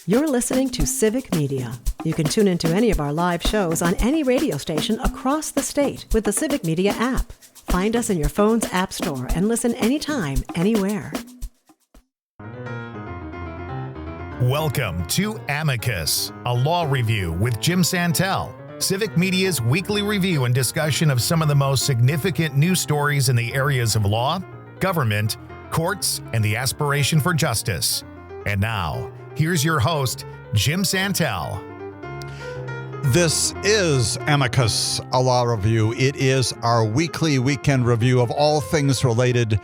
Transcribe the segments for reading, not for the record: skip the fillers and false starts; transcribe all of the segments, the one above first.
You're listening to Civic Media. You can tune into any of our live shows on any radio station across the state with the Civic Media app. Find us in your phone's app store and listen anytime, anywhere. Welcome to Amicus, a law review with Jim Santelle, Civic Media's weekly review and discussion of some of the most significant news stories in the areas of law, government, courts, and the aspiration for justice. And now, here's your host, Jim Santelle. This is Amicus, a law review. It is our weekly weekend review of all things related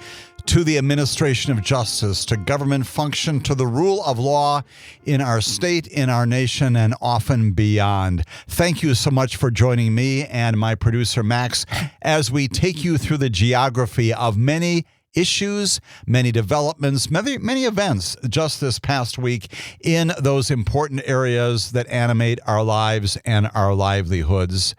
to the administration of justice, to government function, to the rule of law in our state, in our nation, and often beyond. Thank you so much for joining me and my producer, Max, as we take you through the geography of many issues, many developments, many events just this past week in those important areas that animate our lives and our livelihoods.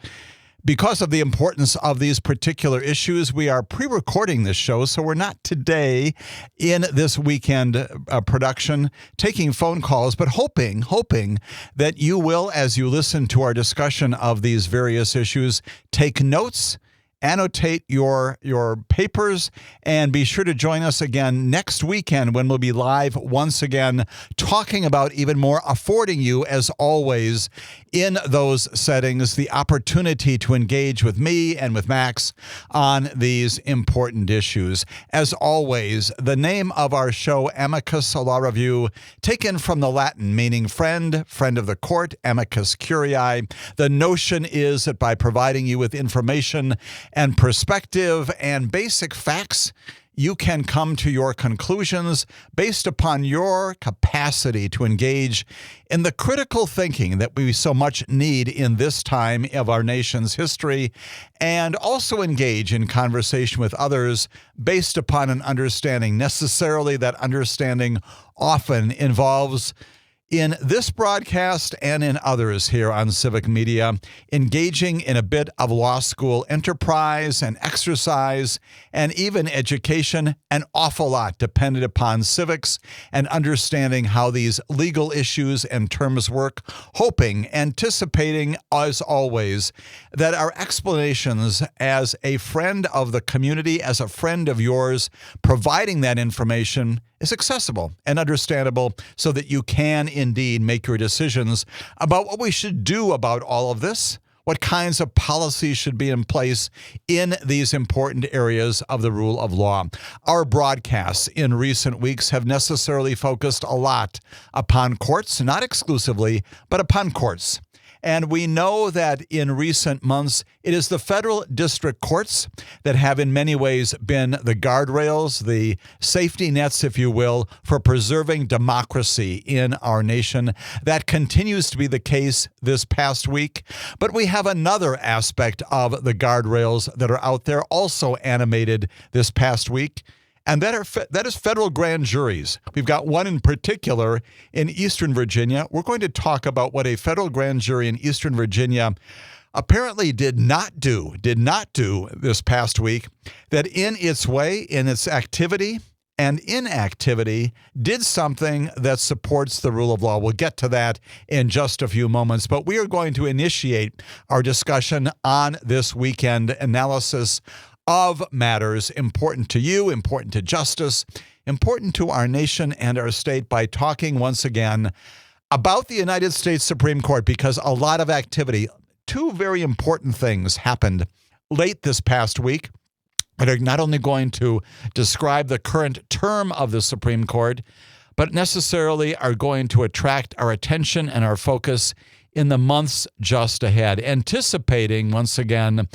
Because of the importance of these particular issues, we are pre-recording this show, so we're not today in this weekend production taking phone calls, but hoping that you will, as you listen to our discussion of these various issues, take notes, annotate your papers, and be sure to join us again next weekend when we'll be live once again talking about even more, affording you, as always, in those settings, the opportunity to engage with me and with Max on these important issues. As always, the name of our show, Amicus, a law review, taken from the Latin, meaning friend of the court, amicus curiae. The notion is that by providing you with information and perspective and basic facts, you can come to your conclusions based upon your capacity to engage in the critical thinking that we so much need in this time of our nation's history, and also engage in conversation with others based upon an understanding. Necessarily, that understanding often involves, in this broadcast and in others here on Civic Media, engaging in a bit of law school enterprise and exercise and even education, an awful lot dependent upon civics and understanding how these legal issues and terms work, anticipating, as always, that our explanations as a friend of the community, as a friend of yours, providing that information is accessible and understandable so that you can indeed make your decisions about what we should do about all of this, what kinds of policies should be in place in these important areas of the rule of law. Our broadcasts in recent weeks have necessarily focused a lot upon courts, not exclusively, but upon courts. And we know that in recent months, it is the federal district courts that have in many ways been the guardrails, the safety nets, if you will, for preserving democracy in our nation. That continues to be the case this past week. But we have another aspect of the guardrails that are out there also animated this past week. And that is federal grand juries. We've got one in particular in Eastern Virginia. We're going to talk about what a federal grand jury in Eastern Virginia apparently did not do this past week, that in its way, in its activity and inactivity, did something that supports the rule of law. We'll get to that in just a few moments, but we are going to initiate our discussion on this weekend analysis of matters important to you, important to justice, important to our nation and our state by talking once again about the United States Supreme Court, because a lot of activity, two very important things happened late this past week that are not only going to describe the current term of the Supreme Court, but necessarily are going to attract our attention and our focus in the months just ahead, anticipating once again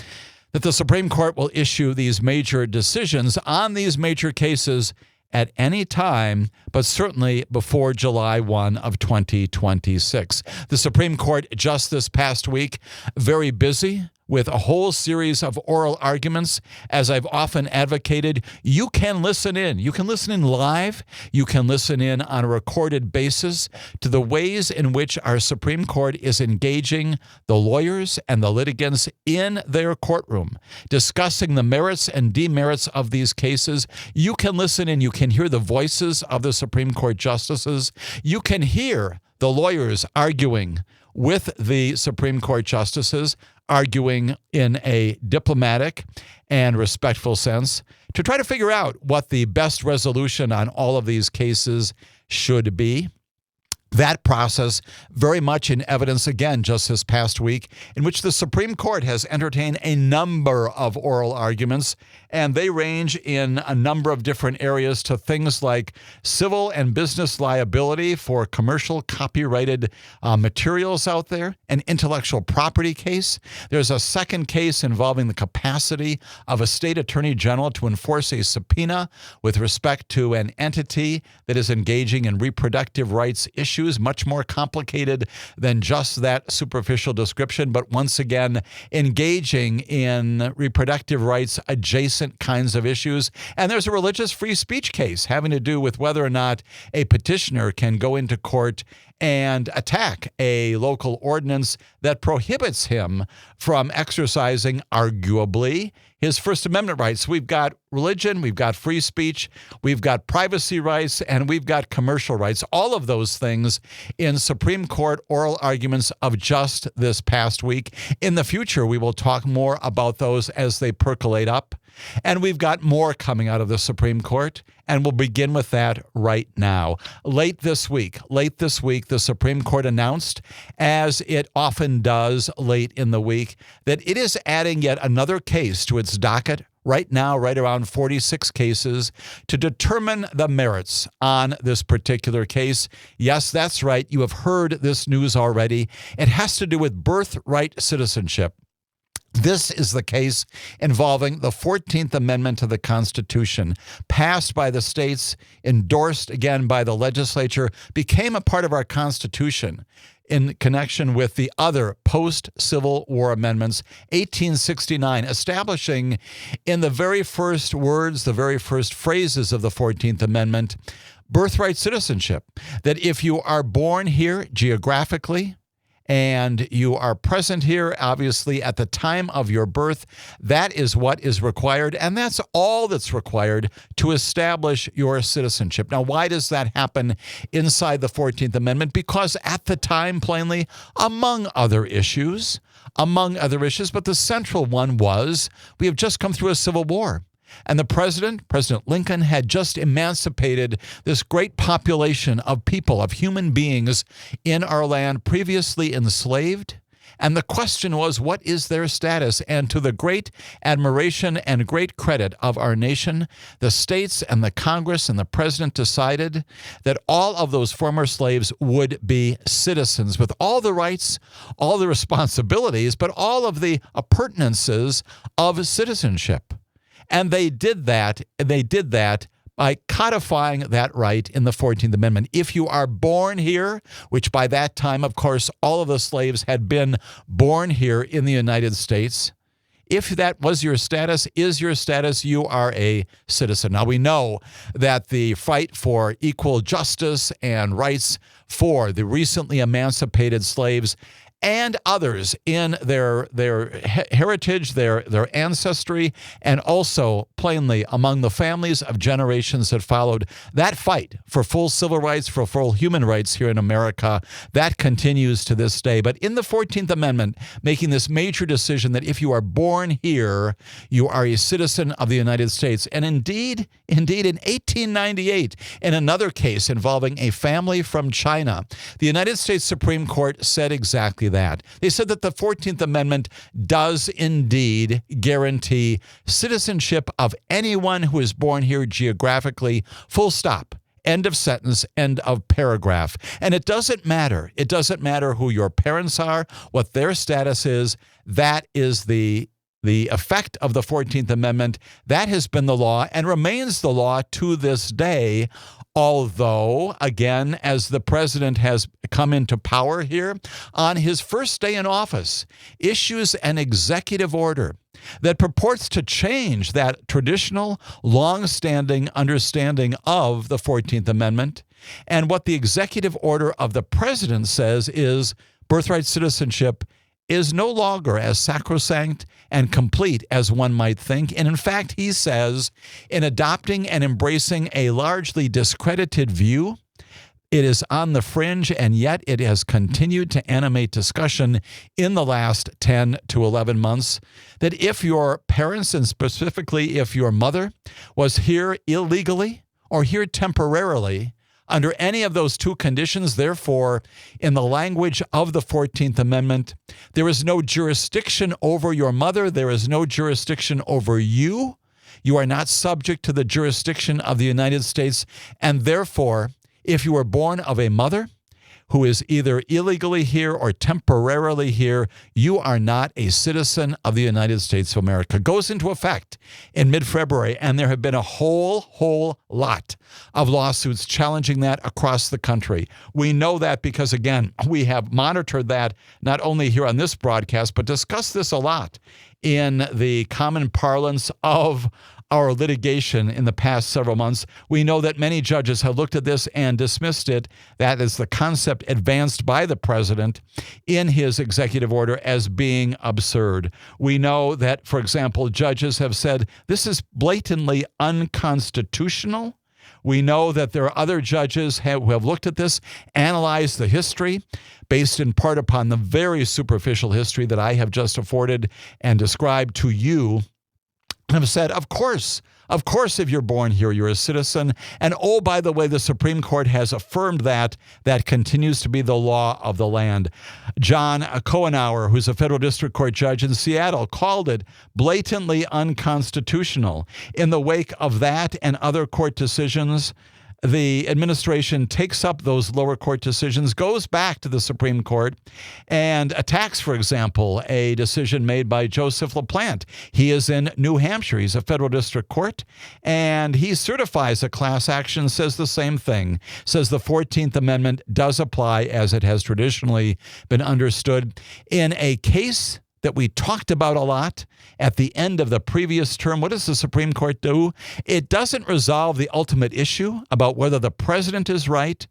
that the Supreme Court will issue these major decisions on these major cases at any time, but certainly before July 1 of 2026. The Supreme Court just this past week, very busy with a whole series of oral arguments. As I've often advocated, you can listen in. You can listen in live. You can listen in on a recorded basis to the ways in which our Supreme Court is engaging the lawyers and the litigants in their courtroom, discussing the merits and demerits of these cases. You can listen in. You can hear the voices of the Supreme Court justices. You can hear the lawyers arguing with the Supreme Court justices, arguing in a diplomatic and respectful sense to try to figure out what the best resolution on all of these cases should be. That process very much in evidence again just this past week, in which the Supreme Court has entertained a number of oral arguments, and they range in a number of different areas to things like civil and business liability for commercial copyrighted materials out there, an intellectual property case. There's a second case involving the capacity of a state attorney general to enforce a subpoena with respect to an entity that is engaging in reproductive rights issues. Much more complicated than just that superficial description, but once again, engaging in reproductive rights adjacent kinds of issues. And there's a religious free speech case having to do with whether or not a petitioner can go into court and attack a local ordinance that prohibits him from exercising, arguably, his First Amendment rights. We've got religion, we've got free speech, we've got privacy rights, and we've got commercial rights. All of those things in Supreme Court oral arguments of just this past week. In the future, we will talk more about those as they percolate up. And we've got more coming out of the Supreme Court, and we'll begin with that right now. Late this week, the Supreme Court announced, as it often does late in the week, that it is adding yet another case to its docket right now, right around 46 cases, to determine the merits on this particular case. Yes, that's right. You have heard this news already. It has to do with birthright citizenship. This is the case involving the 14th Amendment to the Constitution, passed by the states, endorsed again by the legislature, became a part of our Constitution in connection with the other post-Civil War amendments, 1869, establishing in the very first words, the very first phrases of the 14th Amendment, birthright citizenship, that if you are born here geographically, and you are present here, obviously, at the time of your birth, that is what is required, and that's all that's required to establish your citizenship. Now, why does that happen inside the 14th Amendment? Because at the time, plainly, among other issues, but the central one was we have just come through a civil war. And the President Lincoln, had just emancipated this great population of people, of human beings in our land previously enslaved. And the question was, what is their status? And to the great admiration and great credit of our nation, the states and the Congress and the President decided that all of those former slaves would be citizens with all the rights, all the responsibilities, but all of the appurtenances of citizenship. And they did that by codifying that right in the 14th Amendment. If you are born here, which by that time, of course, all of the slaves had been born here in the United States, if that was your status, is your status, you are a citizen. Now, we know that the fight for equal justice and rights for the recently emancipated slaves and others in their heritage, their ancestry, and also plainly among the families of generations that followed. That fight for full civil rights, for full human rights here in America, that continues to this day. But in the 14th Amendment, making this major decision that if you are born here, you are a citizen of the United States. And indeed, in 1898, in another case involving a family from China, the United States Supreme Court said exactly that. They said that the 14th Amendment does indeed guarantee citizenship of anyone who is born here geographically, full stop. End of sentence, end of paragraph. And it doesn't matter. It doesn't matter who your parents are, what their status is. That is the effect of the 14th Amendment. That has been the law and remains the law to this day. Although, again, as the president has come into power here, on his first day in office, issues an executive order that purports to change that traditional, long-standing understanding of the 14th Amendment. And what the executive order of the president says is birthright citizenship is no longer as sacrosanct and complete as one might think. And in fact, he says, in adopting and embracing a largely discredited view, It is on the fringe, and yet it has continued to animate discussion in the last 10 to 11 months that if your parents, and specifically if your mother, was here illegally or here temporarily, under any of those two conditions, therefore, in the language of the 14th Amendment, there is no jurisdiction over your mother. There is no jurisdiction over you. You are not subject to the jurisdiction of the United States, and therefore, if you were born of a mother who is either illegally here or temporarily here, you are not a citizen of the United States of America. It goes into effect in mid-February, and there have been a whole lot of lawsuits challenging that across the country. We know that because, again, we have monitored that not only here on this broadcast, but discussed this a lot in the common parlance of our litigation in the past several months. We know that many judges have looked at this and dismissed it. That is the concept advanced by the president in his executive order as being absurd. We know that, for example, judges have said this is blatantly unconstitutional. We know that there are other judges who have looked at this, analyzed the history, based in part upon the very superficial history that I have just afforded and described to you, have said, of course, if you're born here, you're a citizen. And oh, by the way, the Supreme Court has affirmed that continues to be the law of the land. John Cohenauer, who's a federal district court judge in Seattle, called it blatantly unconstitutional. In the wake of that and other court decisions, the administration takes up those lower court decisions, goes back to the Supreme Court, and attacks, for example, a decision made by Joseph LaPlante. He is in New Hampshire. He's a federal district court, and he certifies a class action, says the same thing, says the 14th Amendment does apply as it has traditionally been understood. In a case that we talked about a lot at the end of the previous term. What does the Supreme Court do? It doesn't resolve the ultimate issue about whether the president is right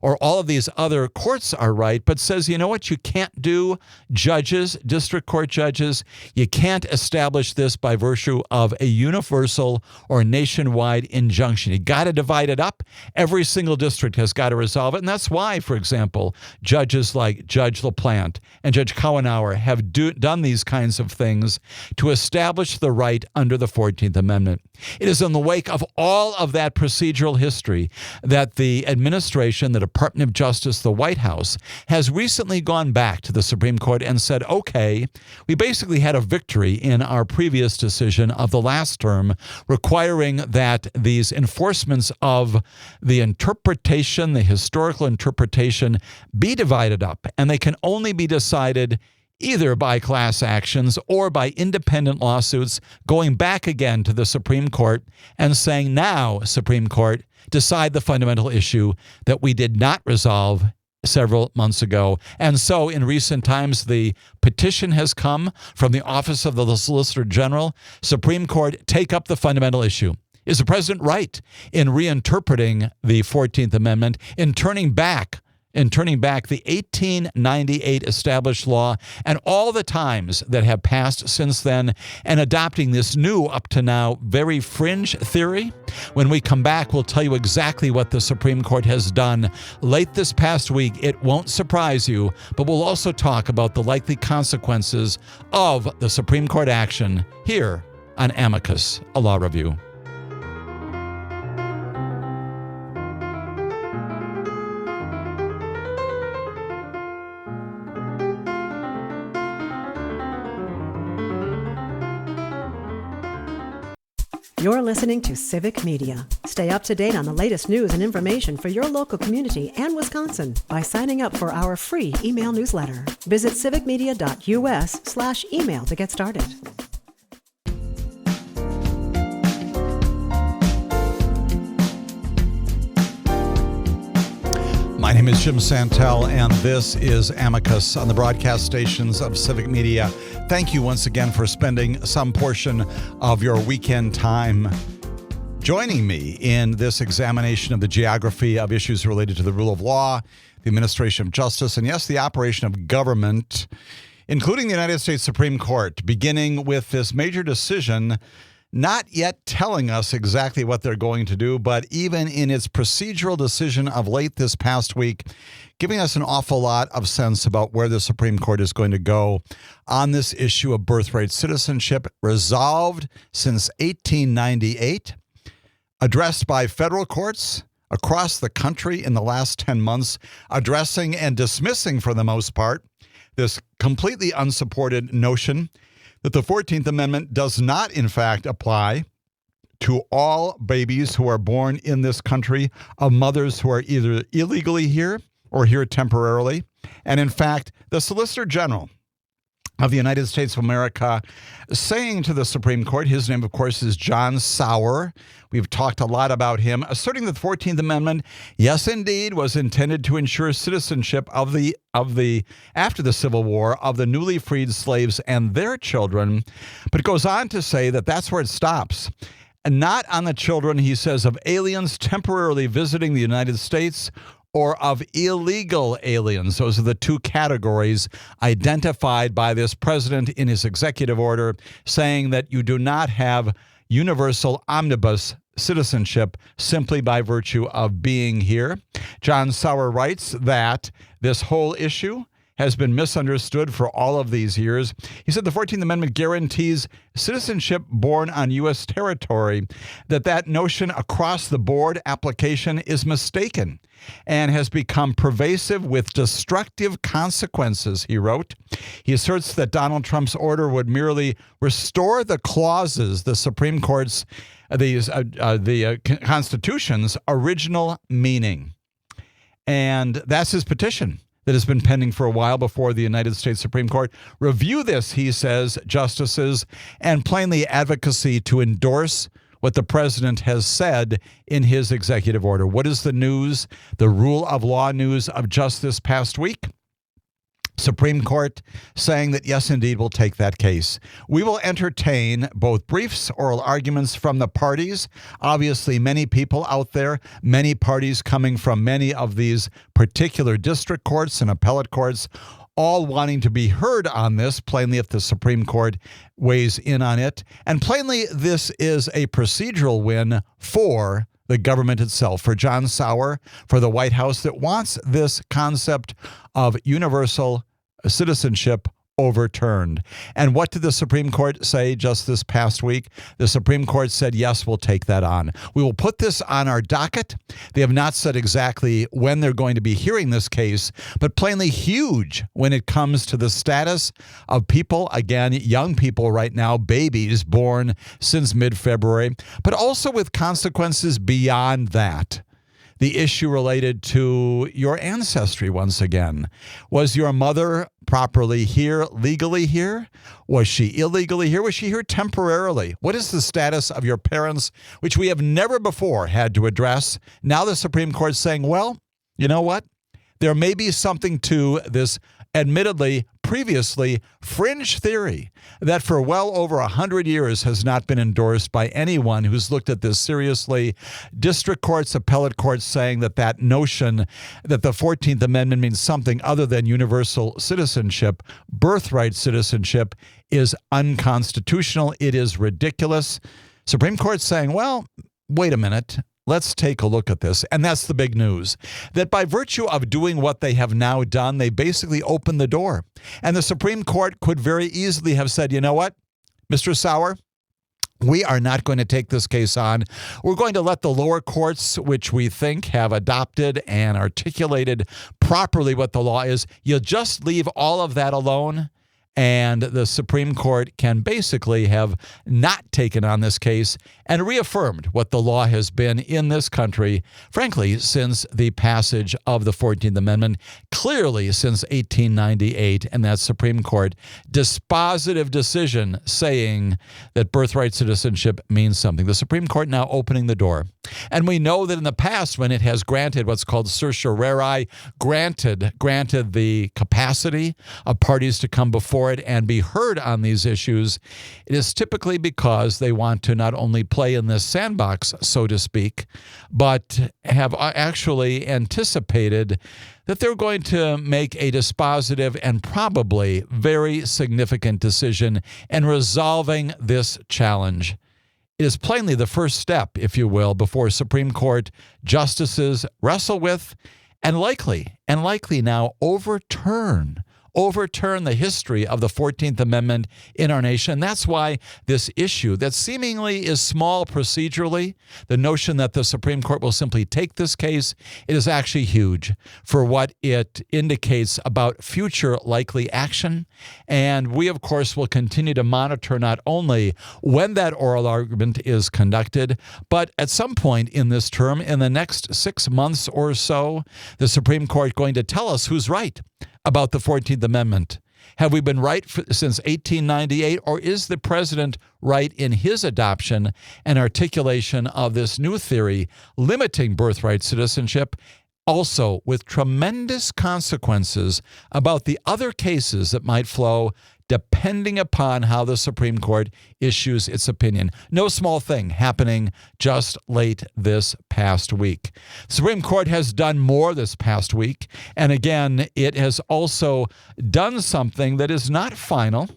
or all of these other courts are right, but says, you know what, you can't do, judges, district court judges, you can't establish this by virtue of a universal or nationwide injunction. You got to divide it up. Every single district has got to resolve it. And that's why, for example, judges like Judge LaPlante and Judge Cohenauer have done these kinds of things to establish the right under the 14th Amendment. It is in the wake of all of that procedural history that the administration, the Department of Justice, the White House, has recently gone back to the Supreme Court and said, okay, we basically had a victory in our previous decision of the last term requiring that these enforcements of the interpretation, the historical interpretation, be divided up, and they can only be decided either by class actions or by independent lawsuits, going back again to the Supreme Court and saying, now, Supreme Court, decide the fundamental issue that we did not resolve several months ago. And so in recent times, the petition has come from the Office of the Solicitor General. Supreme Court, take up the fundamental issue. Is the president right in reinterpreting the 14th Amendment, in turning back the 1898 established law and all the times that have passed since then, and adopting this new, up to now, very fringe theory? When we come back, we'll tell you exactly what the Supreme Court has done late this past week. It won't surprise you, but we'll also talk about the likely consequences of the Supreme Court action here on Amicus, a law review. You're listening to Civic Media. Stay up to date on the latest news and information for your local community and Wisconsin by signing up for our free email newsletter. Visit civicmedia.us/email to get started. My name is Jim Santelle, and this is Amicus on the broadcast stations of Civic Media. Thank you once again for spending some portion of your weekend time joining me in this examination of the geography of issues related to the rule of law, the administration of justice, and yes, the operation of government, including the United States Supreme Court, beginning with this major decision not yet telling us exactly what they're going to do, but even in its procedural decision of late this past week, giving us an awful lot of sense about where the Supreme Court is going to go on this issue of birthright citizenship, resolved since 1898, addressed by federal courts across the country in the last 10 months, addressing and dismissing, for the most part, this completely unsupported notion that the 14th Amendment does not, in fact, apply to all babies who are born in this country of mothers who are either illegally here or here temporarily. And in fact, the Solicitor General of the United States of America saying to the Supreme Court, his name, of course, is John Sauer. We've talked a lot about him, asserting that the 14th Amendment, yes, indeed, was intended to ensure citizenship of the after the Civil War of the newly freed slaves and their children. But it goes on to say that that's where it stops. And not on the children, he says, of aliens temporarily visiting the United States or of illegal aliens. Those are the two categories identified by this president in his executive order, saying that you do not have universal omnibus citizenship simply by virtue of being here. John Sauer writes that this whole issue has been misunderstood for all of these years. He said the 14th Amendment guarantees citizenship born on U.S. territory, that notion across the board application is mistaken and has become pervasive with destructive consequences, he wrote. He asserts that Donald Trump's order would merely restore the clauses, the Supreme Court's, the Constitution's original meaning. And that's his petition that has been pending for a while before the United States Supreme Court. Review this, he says, justices, and plainly advocacy to endorse what the president has said in his executive order. What is the news, the rule of law news of just this past week? Supreme Court saying that, yes, indeed, we'll take that case. We will entertain both briefs, oral arguments from the parties. Obviously, many people out there, many parties coming from many of these particular district courts and appellate courts, all wanting to be heard on this, plainly if the Supreme Court weighs in on it. And plainly, this is a procedural win for the government itself, for John Sauer, for the White House that wants this concept of universal citizenship overturned. And what did the Supreme Court say just this past week? The Supreme Court said, yes, we'll take that on. We will put this on our docket. They have not said exactly when they're going to be hearing this case, but plainly huge when it comes to the status of people, again, young people right now, babies born since mid-February, but also with consequences beyond that. The issue related to your ancestry once again. Was your mother properly here, legally here? Was she illegally here? Was she here temporarily? What is the status of your parents, which we have never before had to address? Now the Supreme Court saying, well, you know what? There may be something to this admittedly previously fringe theory that for well over 100 years has not been endorsed by anyone who's looked at this seriously. District courts, appellate courts saying that notion that the 14th Amendment means something other than universal citizenship, birthright citizenship, is unconstitutional. It is ridiculous. Supreme Court saying, well, wait a minute. Let's take a look at this. And that's the big news, that by virtue of doing what they have now done, they basically opened the door. And the Supreme Court could very easily have said, you know what, Mr. Sauer, we are not going to take this case on. We're going to let the lower courts, which we think have adopted and articulated properly what the law is, you'll just leave all of that alone. And the Supreme Court can basically have not taken on this case and reaffirmed what the law has been in this country, frankly, since the passage of the 14th Amendment, clearly since 1898, and that Supreme Court dispositive decision saying that birthright citizenship means something. The Supreme Court now opening the door. And we know that in the past, when it has granted what's called certiorari, granted the capacity of parties to come before it and be heard on these issues, it is typically because they want to not only play in this sandbox, so to speak, but have actually anticipated that they're going to make a dispositive and probably very significant decision in resolving this challenge. It is plainly the first step, if you will, before Supreme Court justices wrestle with and likely now overturn the history of the 14th Amendment in our nation. And that's why this issue that seemingly is small procedurally, the notion that the Supreme Court will simply take this case, it is actually huge for what it indicates about future likely action. And we, of course, will continue to monitor not only when that oral argument is conducted, but at some point in this term, in the next 6 months or so, the Supreme Court going to tell us who's right about the 14th Amendment. Have we been right since 1898, or is the president right in his adoption and articulation of this new theory limiting birthright citizenship, also with tremendous consequences about the other cases that might flow depending upon how the Supreme Court issues its opinion? No small thing happening just late this past week. The Supreme Court has done more this past week, and again, it has also done something that is not final,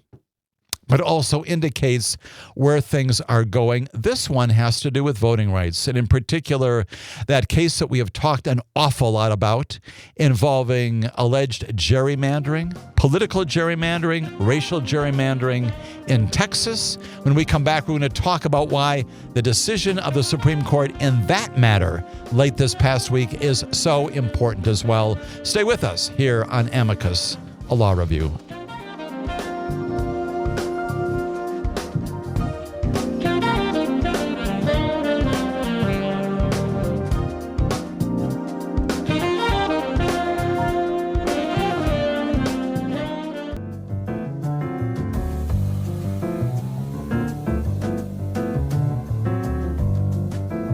but also indicates where things are going. This one has to do with voting rights, and in particular, that case that we have talked an awful lot about involving alleged gerrymandering, political gerrymandering, racial gerrymandering in Texas. When we come back, we're going to talk about why the decision of the Supreme Court in that matter late this past week is so important as well. Stay with us here on Amicus, a law review.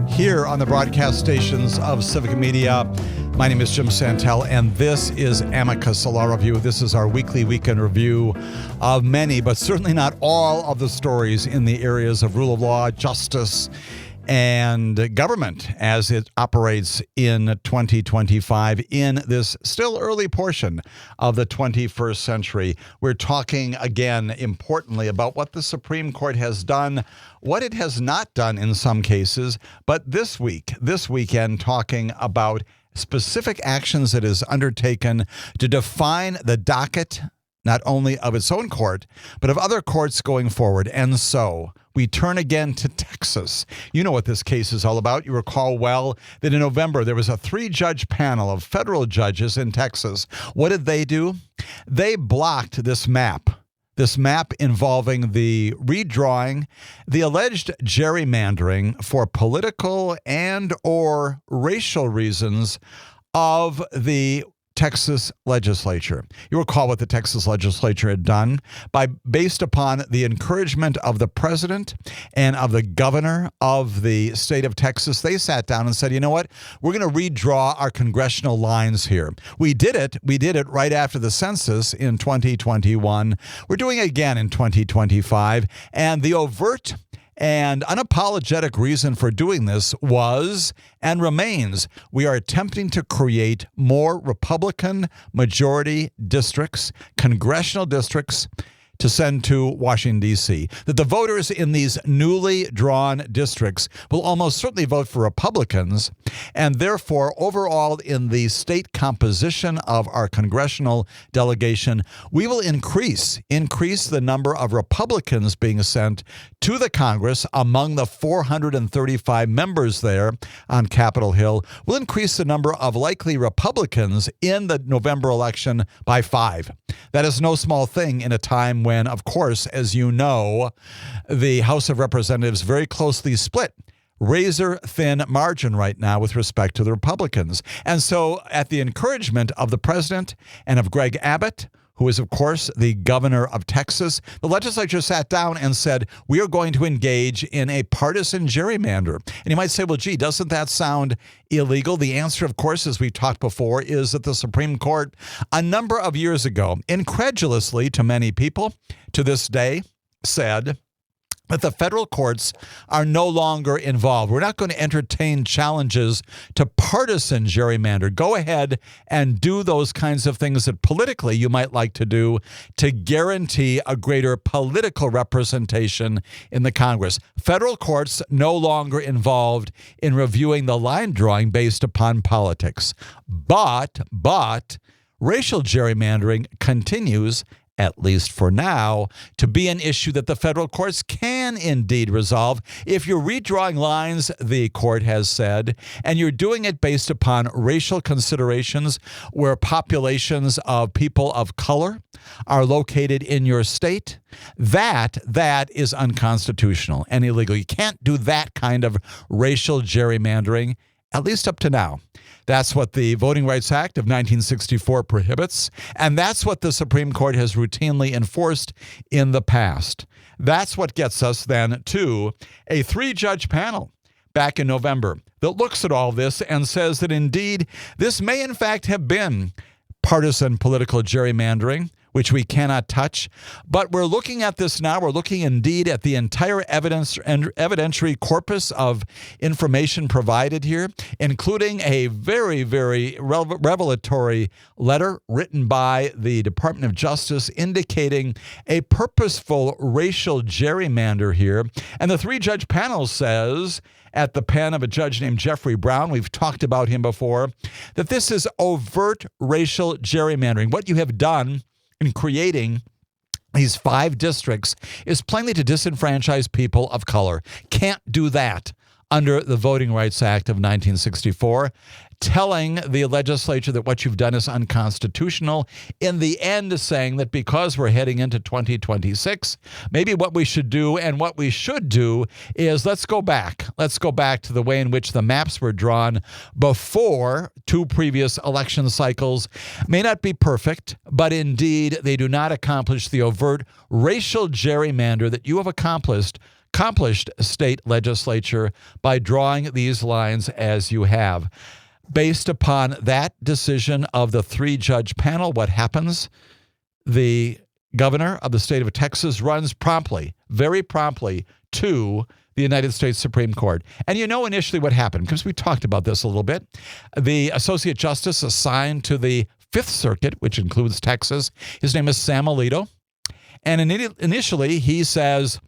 Here on the broadcast stations of Civic Media, my name is Jim Santelle, and this is Amicus, a law review. This is our weekly weekend review of many, but certainly not all of the stories in the areas of rule of law, justice, and government as it operates in 2025 in this still early portion of the 21st century. We're talking again, importantly, about what the Supreme Court has done, what it has not done in some cases, but this weekend, talking about specific actions it has undertaken to define the docket, not only of its own court, but of other courts going forward. And so we turn again to Texas. You know what this case is all about. You recall well that in November, there was a 3-judge panel of federal judges in Texas. What did they do? They blocked this map involving the redrawing, the alleged gerrymandering for political and or racial reasons of the Texas legislature. You recall what the Texas legislature had done based upon the encouragement of the president and of the governor of the state of Texas. They sat down and said, you know what? We're going to redraw our congressional lines here. We did it right after the census in 2021. We're doing it again in 2025. And the overt and unapologetic reason for doing this was and remains, we are attempting to create more Republican majority districts, congressional districts, to send to Washington, D.C. That the voters in these newly drawn districts will almost certainly vote for Republicans, and therefore, overall, in the state composition of our congressional delegation, we will increase the number of Republicans being sent to the Congress among the 435 members there on Capitol Hill. We'll increase the number of likely Republicans in the November election by 5. That is no small thing in a time when, of course, as you know, the House of Representatives very closely split, razor-thin margin right now with respect to the Republicans. And so at the encouragement of the president and of Greg Abbott, who is, of course, the governor of Texas, the legislature sat down and said, we are going to engage in a partisan gerrymander. And you might say, well, gee, doesn't that sound illegal? The answer, of course, as we talked before, is that the Supreme Court, a number of years ago, incredulously to many people, to this day, said that the federal courts are no longer involved. We're not going to entertain challenges to partisan gerrymander. Go ahead and do those kinds of things that politically you might like to do to guarantee a greater political representation in the Congress. Federal courts no longer involved in reviewing the line drawing based upon politics. But racial gerrymandering continues, at least for now, to be an issue that the federal courts can indeed resolve. If you're redrawing lines, the court has said, and you're doing it based upon racial considerations where populations of people of color are located in your state, that is unconstitutional and illegal. You can't do that kind of racial gerrymandering, at least up to now. That's what the Voting Rights Act of 1964 prohibits, and that's what the Supreme Court has routinely enforced in the past. That's what gets us then to a 3-judge panel back in November that looks at all this and says that indeed this may in fact have been partisan political gerrymandering, which we cannot touch. But we're looking at this now. We're looking indeed at the entire evidence and evidentiary corpus of information provided here, including a very, very revelatory letter written by the Department of Justice indicating a purposeful racial gerrymander here. And the 3-judge panel says, at the pen of a judge named Jeffrey Brown, we've talked about him before, that this is overt racial gerrymandering. What you have done in creating these 5 districts is plainly to disenfranchise people of color. Can't do that under the Voting Rights Act of 1964, telling the legislature that what you've done is unconstitutional, in the end saying that because we're heading into 2026, maybe what we should do and what we should do is let's go back. Let's go back to the way in which the maps were drawn before 2 previous election cycles. May not be perfect, but indeed they do not accomplish the overt racial gerrymander that you have accomplished, state legislature, by drawing these lines as you have. Based upon that decision of the 3-judge panel, what happens? The governor of the state of Texas runs promptly, very promptly, to the United States Supreme Court. And you know initially what happened, because we talked about this a little bit. The Associate Justice assigned to the Fifth Circuit, which includes Texas, his name is Sam Alito. And initially he says,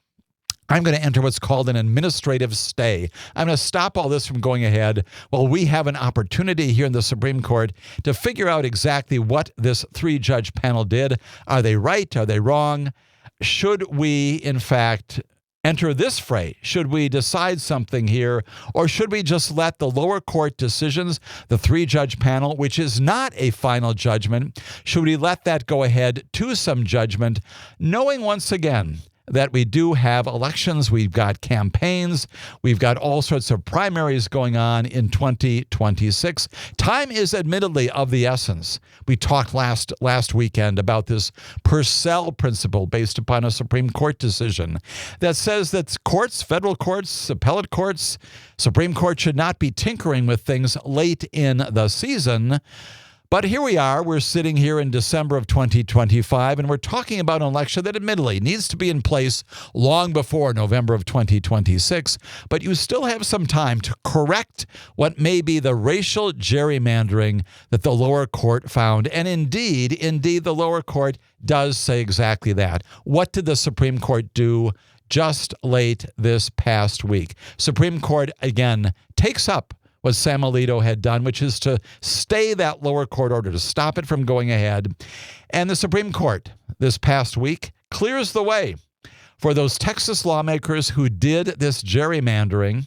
I'm going to enter what's called an administrative stay. I'm going to stop all this from going ahead while we have an opportunity here in the Supreme Court to figure out exactly what this 3-judge panel did. Are they right? Are they wrong? Should we, in fact, enter this fray? Should we decide something here? Or should we just let the lower court decisions, the 3-judge panel, which is not a final judgment, should we let that go ahead to some judgment, knowing once again that we do have elections, we've got campaigns, we've got all sorts of primaries going on in 2026. Time is admittedly of the essence. We talked last weekend about this Purcell principle based upon a Supreme Court decision that says that courts, federal courts, appellate courts, Supreme Court should not be tinkering with things late in the season. But here we are, we're sitting here in December of 2025, and we're talking about an election that admittedly needs to be in place long before November of 2026, but you still have some time to correct what may be the racial gerrymandering that the lower court found. And indeed, the lower court does say exactly that. What did the Supreme Court do just late this past week? Supreme Court, again, takes up what Sam Alito had done, which is to stay that lower court order, to stop it from going ahead. And the Supreme Court this past week clears the way for those Texas lawmakers who did this gerrymandering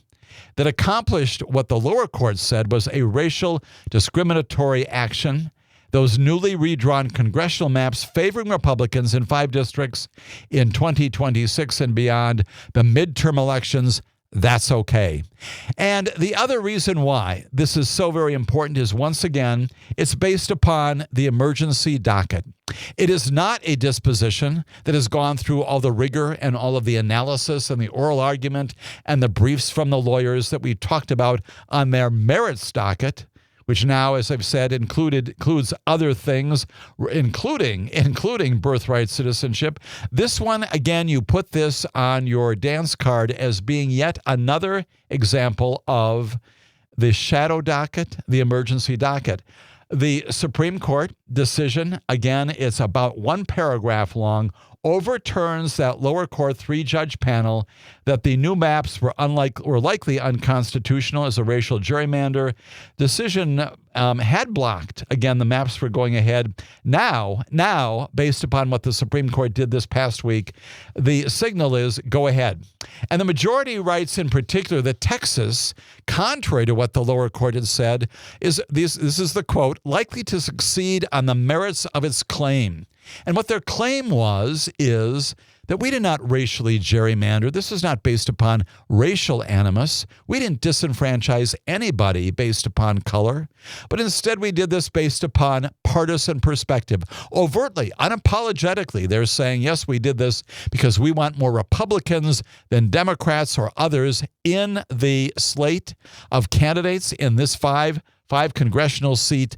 that accomplished what the lower court said was a racial discriminatory action. Those newly redrawn congressional maps favoring Republicans in 5 districts in 2026 and beyond, the midterm elections, that's okay. And the other reason why this is so very important is, once again, it's based upon the emergency docket. It is not a disposition that has gone through all the rigor and all of the analysis and the oral argument and the briefs from the lawyers that we talked about on their merits docket, which now, as I've said, includes other things, including birthright citizenship. This one, again, you put this on your dance card as being yet another example of the shadow docket, the emergency docket. The Supreme Court decision, again, it's about one paragraph long, overturns that lower court 3-judge panel that the new maps were likely unconstitutional as a racial gerrymander. Decision had blocked, again, the maps were going ahead. Now, based upon what the Supreme Court did this past week, the signal is go ahead. And the majority writes in particular that Texas, contrary to what the lower court had said, this is the quote, likely to succeed on the merits of its claim. And what their claim is that we did not racially gerrymander. This is not based upon racial animus. We didn't disenfranchise anybody based upon color, but instead we did this based upon partisan perspective. Overtly, unapologetically, they're saying, yes, we did this because we want more Republicans than Democrats or others in the slate of candidates in this five congressional seat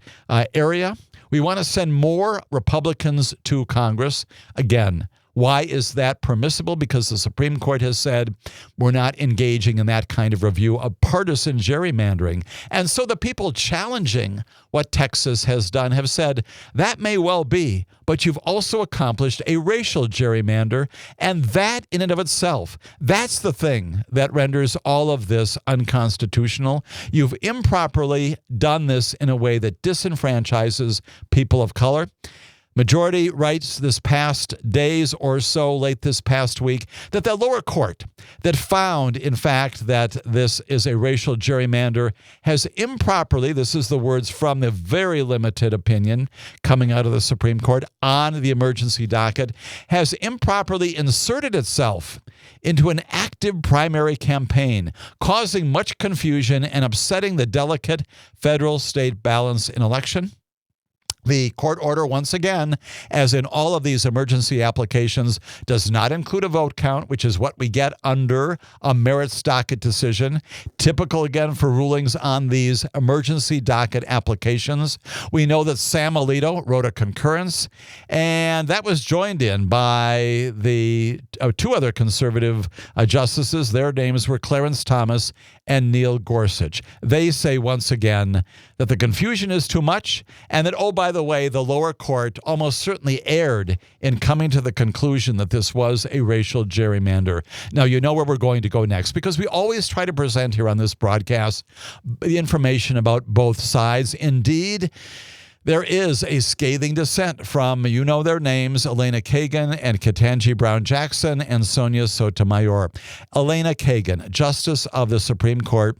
area. We want to send more Republicans to Congress. Again, why is that permissible? Because the Supreme Court has said we're not engaging in that kind of review of partisan gerrymandering. And so the people challenging what Texas has done have said that may well be, but you've also accomplished a racial gerrymander, and that in and of itself, that's the thing that renders all of this unconstitutional. You've improperly done this in a way that disenfranchises people of color. Majority writes this past days or so, late this past week, that the lower court that found, in fact, that this is a racial gerrymander has improperly, this is the words from the very limited opinion coming out of the Supreme Court on the emergency docket, has improperly inserted itself into an active primary campaign, causing much confusion and upsetting the delicate federal-state balance in election. The court order, once again, as in all of these emergency applications, does not include a vote count, which is what we get under a merits docket decision. Typical, again, for rulings on these emergency docket applications. We know that Sam Alito wrote a concurrence, and that was joined in by the two other conservative justices. Their names were Clarence Thomas and Neil Gorsuch. They say, once again, that the confusion is too much, and that, oh, by the way, the lower court almost certainly erred in coming to the conclusion that this was a racial gerrymander. Now, you know where we're going to go next, because we always try to present here on this broadcast the information about both sides. Indeed, there is a scathing dissent from, you know their names, Elena Kagan and Ketanji Brown Jackson and Sonia Sotomayor. Elena Kagan, Justice of the Supreme Court,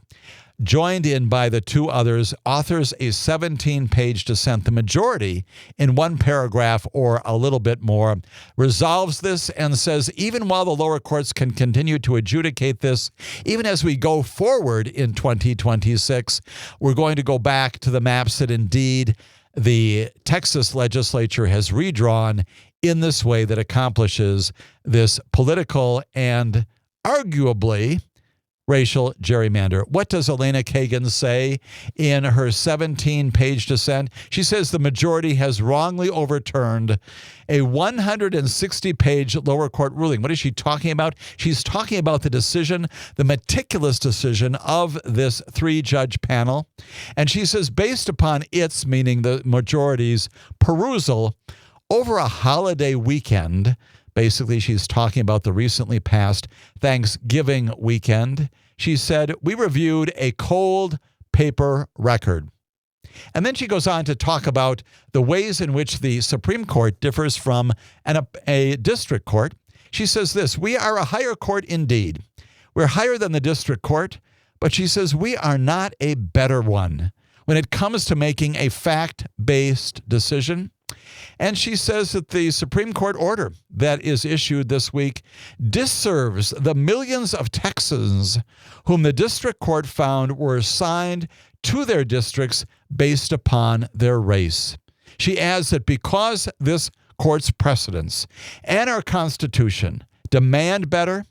joined in by the two others, authors a 17-page dissent. The majority, in one paragraph or a little bit more, resolves this and says, even while the lower courts can continue to adjudicate this, even as we go forward in 2026, we're going to go back to the maps that indeed the Texas legislature has redrawn in this way that accomplishes this political and arguably racial gerrymander. What does Elena Kagan say in her 17-page dissent? She says the majority has wrongly overturned a 160-page lower court ruling. What is she talking about? She's talking about the decision, the meticulous decision of this 3-judge panel. And she says, based upon its, meaning the majority's, perusal over a holiday weekend. Basically, she's talking about the recently passed Thanksgiving weekend. She said, we reviewed a cold paper record. And then she goes on to talk about the ways in which the Supreme Court differs from a district court. She says this, we are a higher court indeed. We're higher than the district court, but she says we are not a better one when it comes to making a fact-based decision. And she says that the Supreme Court order that is issued this week disserves the millions of Texans whom the district court found were assigned to their districts based upon their race. She adds that because this court's precedents and our Constitution demand better,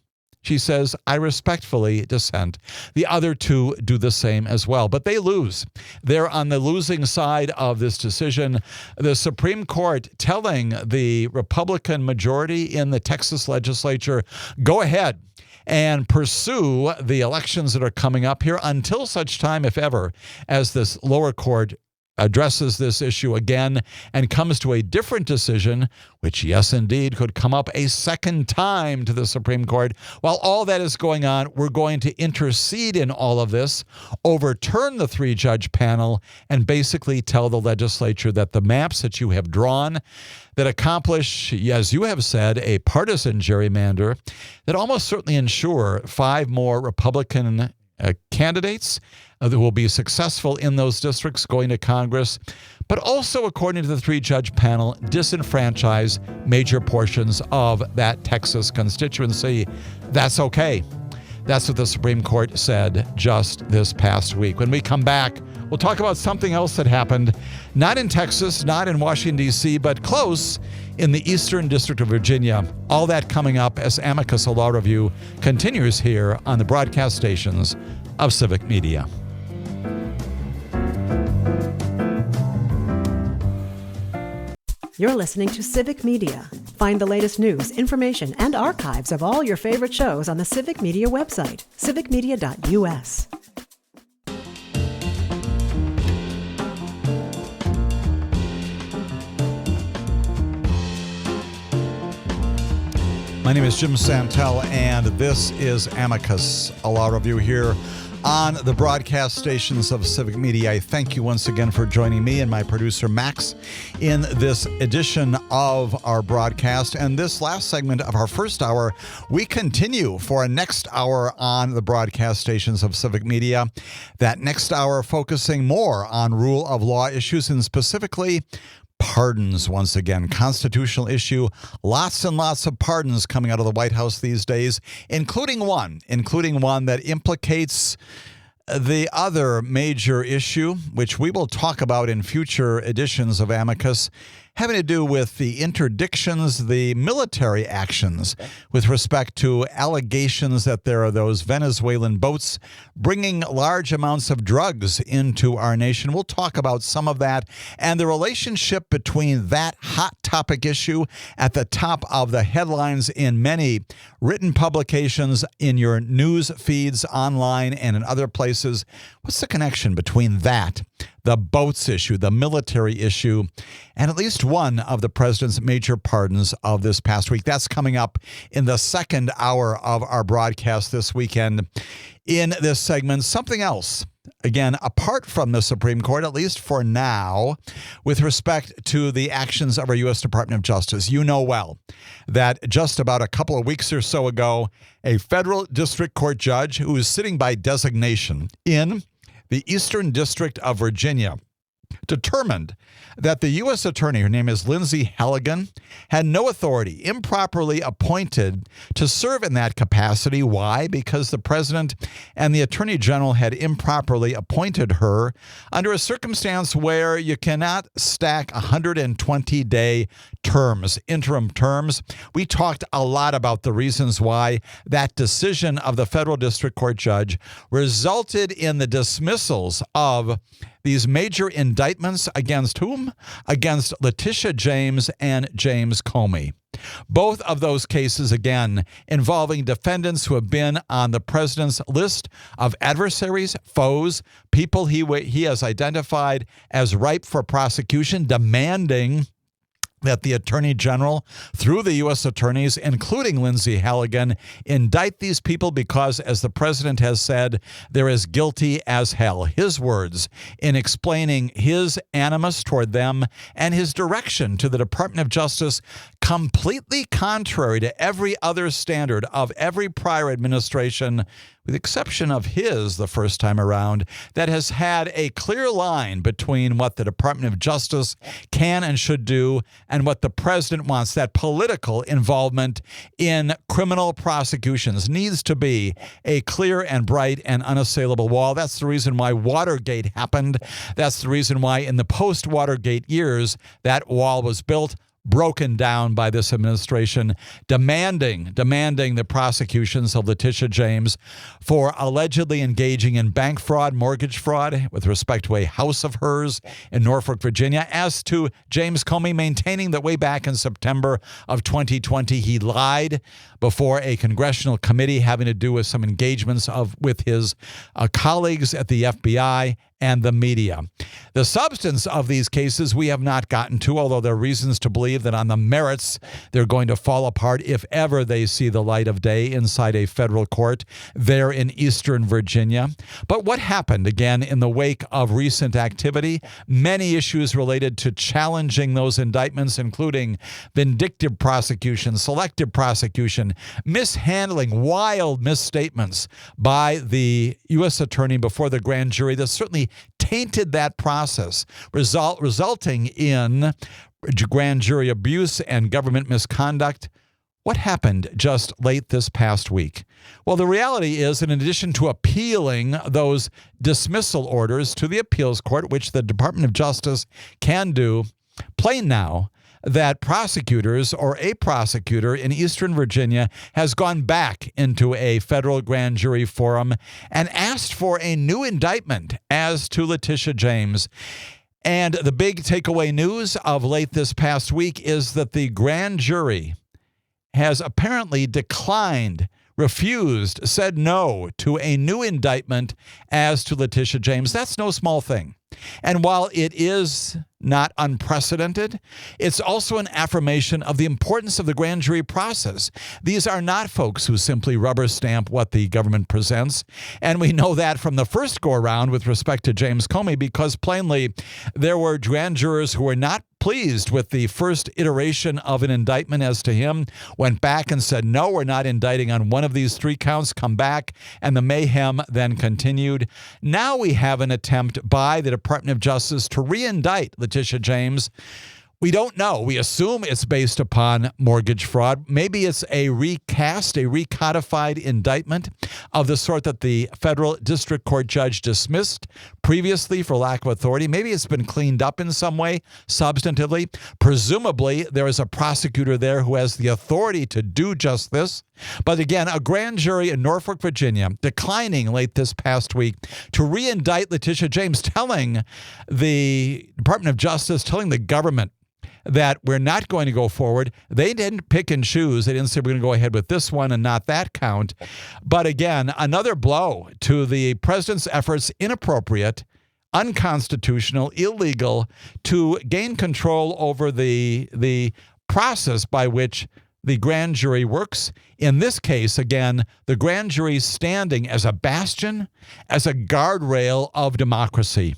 She says, I respectfully dissent. The other two do the same as well, but they lose. They're on the losing side of this decision. The Supreme Court telling the Republican majority in the Texas legislature, go ahead and pursue the elections that are coming up here until such time, if ever, as this lower court addresses this issue again and comes to a different decision, which, yes, indeed, could come up a second time to the Supreme Court. While all that is going on, we're going to intercede in all of this, overturn the three-judge panel, and basically tell the legislature that the maps that you have drawn that accomplish, as you have said, a partisan gerrymander that almost certainly ensure 5 more Republican candidates that will be successful in those districts going to Congress, but also, according to the three-judge panel, disenfranchise major portions of that Texas constituency. That's okay. That's what the Supreme Court said just this past week. When we come back, we'll talk about something else that happened, not in Texas, not in Washington, D.C., but close in the Eastern District of Virginia. All that coming up as Amicus, a law review, continues here on the broadcast stations of Civic Media. You're listening to Civic Media. Find the latest news, information, and archives of all your favorite shows on the Civic Media website, civicmedia.us. My name is Jim Santelle, and this is Amicus, a law review here on the broadcast stations of Civic Media. I thank you once again for joining me and my producer, Max, in this edition of our broadcast. And this last segment of our first hour, we continue for a next hour on the broadcast stations of Civic Media. That next hour focusing more on rule of law issues, and specifically pardons. Once again, constitutional issue. Lots and lots of pardons coming out of the White House these days, including one that implicates the other major issue, which we will talk about in future editions of Amicus, having to do with the interdictions, the military actions with respect to allegations that there are those Venezuelan boats bringing large amounts of drugs into our nation. We'll talk about some of that and the relationship between that hot topic issue at the top of the headlines in many written publications, in your news feeds online and in other places. What's the connection between that, the boats issue, the military issue, and at least one of the president's major pardons of this past week? That's coming up in the second hour of our broadcast this weekend. In this segment, something else, again, apart from the Supreme Court, at least for now, with respect to the actions of our U.S. Department of Justice. You know well that just about a couple of weeks or so ago, a federal district court judge who is sitting by designation in the Eastern District of Virginia determined that the U.S. attorney, her name is Lindsay Halligan, had no authority, improperly appointed to serve in that capacity. Why? Because the president and the attorney general had improperly appointed her under a circumstance where you cannot stack 120-day terms, interim terms. We talked a lot about the reasons why that decision of the federal district court judge resulted in the dismissals of these major indictments against whom? Against Letitia James and James Comey. Both of those cases, again, involving defendants who have been on the president's list of adversaries, foes, people he has identified as ripe for prosecution, demanding that the Attorney General, through the U.S. attorneys, including Lindsay Halligan, indict these people because, as the president has said, they're as guilty as hell. His words in explaining his animus toward them and his direction to the Department of Justice, completely contrary to every other standard of every prior administration, with the exception of his the first time around, that has had a clear line between what the Department of Justice can and should do and what the president wants. That political involvement in criminal prosecutions needs to be a clear and bright and unassailable wall. That's the reason why Watergate happened. That's the reason why in the post-Watergate years that wall was built. broken down by this administration, demanding the prosecutions of Letitia James for allegedly engaging in bank fraud, mortgage fraud with respect to a house of hers in Norfolk, Virginia, as to James Comey maintaining that way back in September of 2020, he lied before a congressional committee having to do with some engagements with his colleagues at the FBI and the media. The substance of these cases we have not gotten to, although there are reasons to believe that on the merits they're going to fall apart if ever they see the light of day inside a federal court there in Eastern Virginia. But what happened, again, in the wake of recent activity? Many issues related to challenging those indictments, including vindictive prosecution, selective prosecution, mishandling, wild misstatements by the U.S. attorney before the grand jury that certainly tainted that process, resulting in grand jury abuse and government misconduct. What happened just late this past week? Well, the reality is, in addition to appealing those dismissal orders to the appeals court, which the Department of Justice can do, plain now that prosecutors or a prosecutor in Eastern Virginia has gone back into a federal grand jury forum and asked for a new indictment as to Letitia James. And the big takeaway news of late this past week is that the grand jury has apparently declined, refused, said no to a new indictment as to Letitia James. That's no small thing. And while it is not unprecedented, it's also an affirmation of the importance of the grand jury process. These are not folks who simply rubber stamp what the government presents. And we know that from the first go around with respect to James Comey, because plainly there were grand jurors who were not pleased with the first iteration of an indictment as to him, went back and said, no, we're not indicting on one of these three counts, come back, and the mayhem then continued. Now we have an attempt by the Department of Justice to re-indict Letitia James. We don't know. We assume it's based upon mortgage fraud. Maybe it's a recast, a recodified indictment of the sort that the federal district court judge dismissed previously for lack of authority. Maybe it's been cleaned up in some way, substantively. Presumably, there is a prosecutor there who has the authority to do just this. But again, a grand jury in Norfolk, Virginia, declining late this past week to re-indict Letitia James, telling the Department of Justice, telling the government that we're not going to go forward. They didn't pick and choose. They didn't say we're going to go ahead with this one and not that count. But again, another blow to the president's efforts, inappropriate, unconstitutional, illegal, to gain control over the process by which the grand jury works. In this case, again, the grand jury standing as a bastion, as a guardrail of democracy,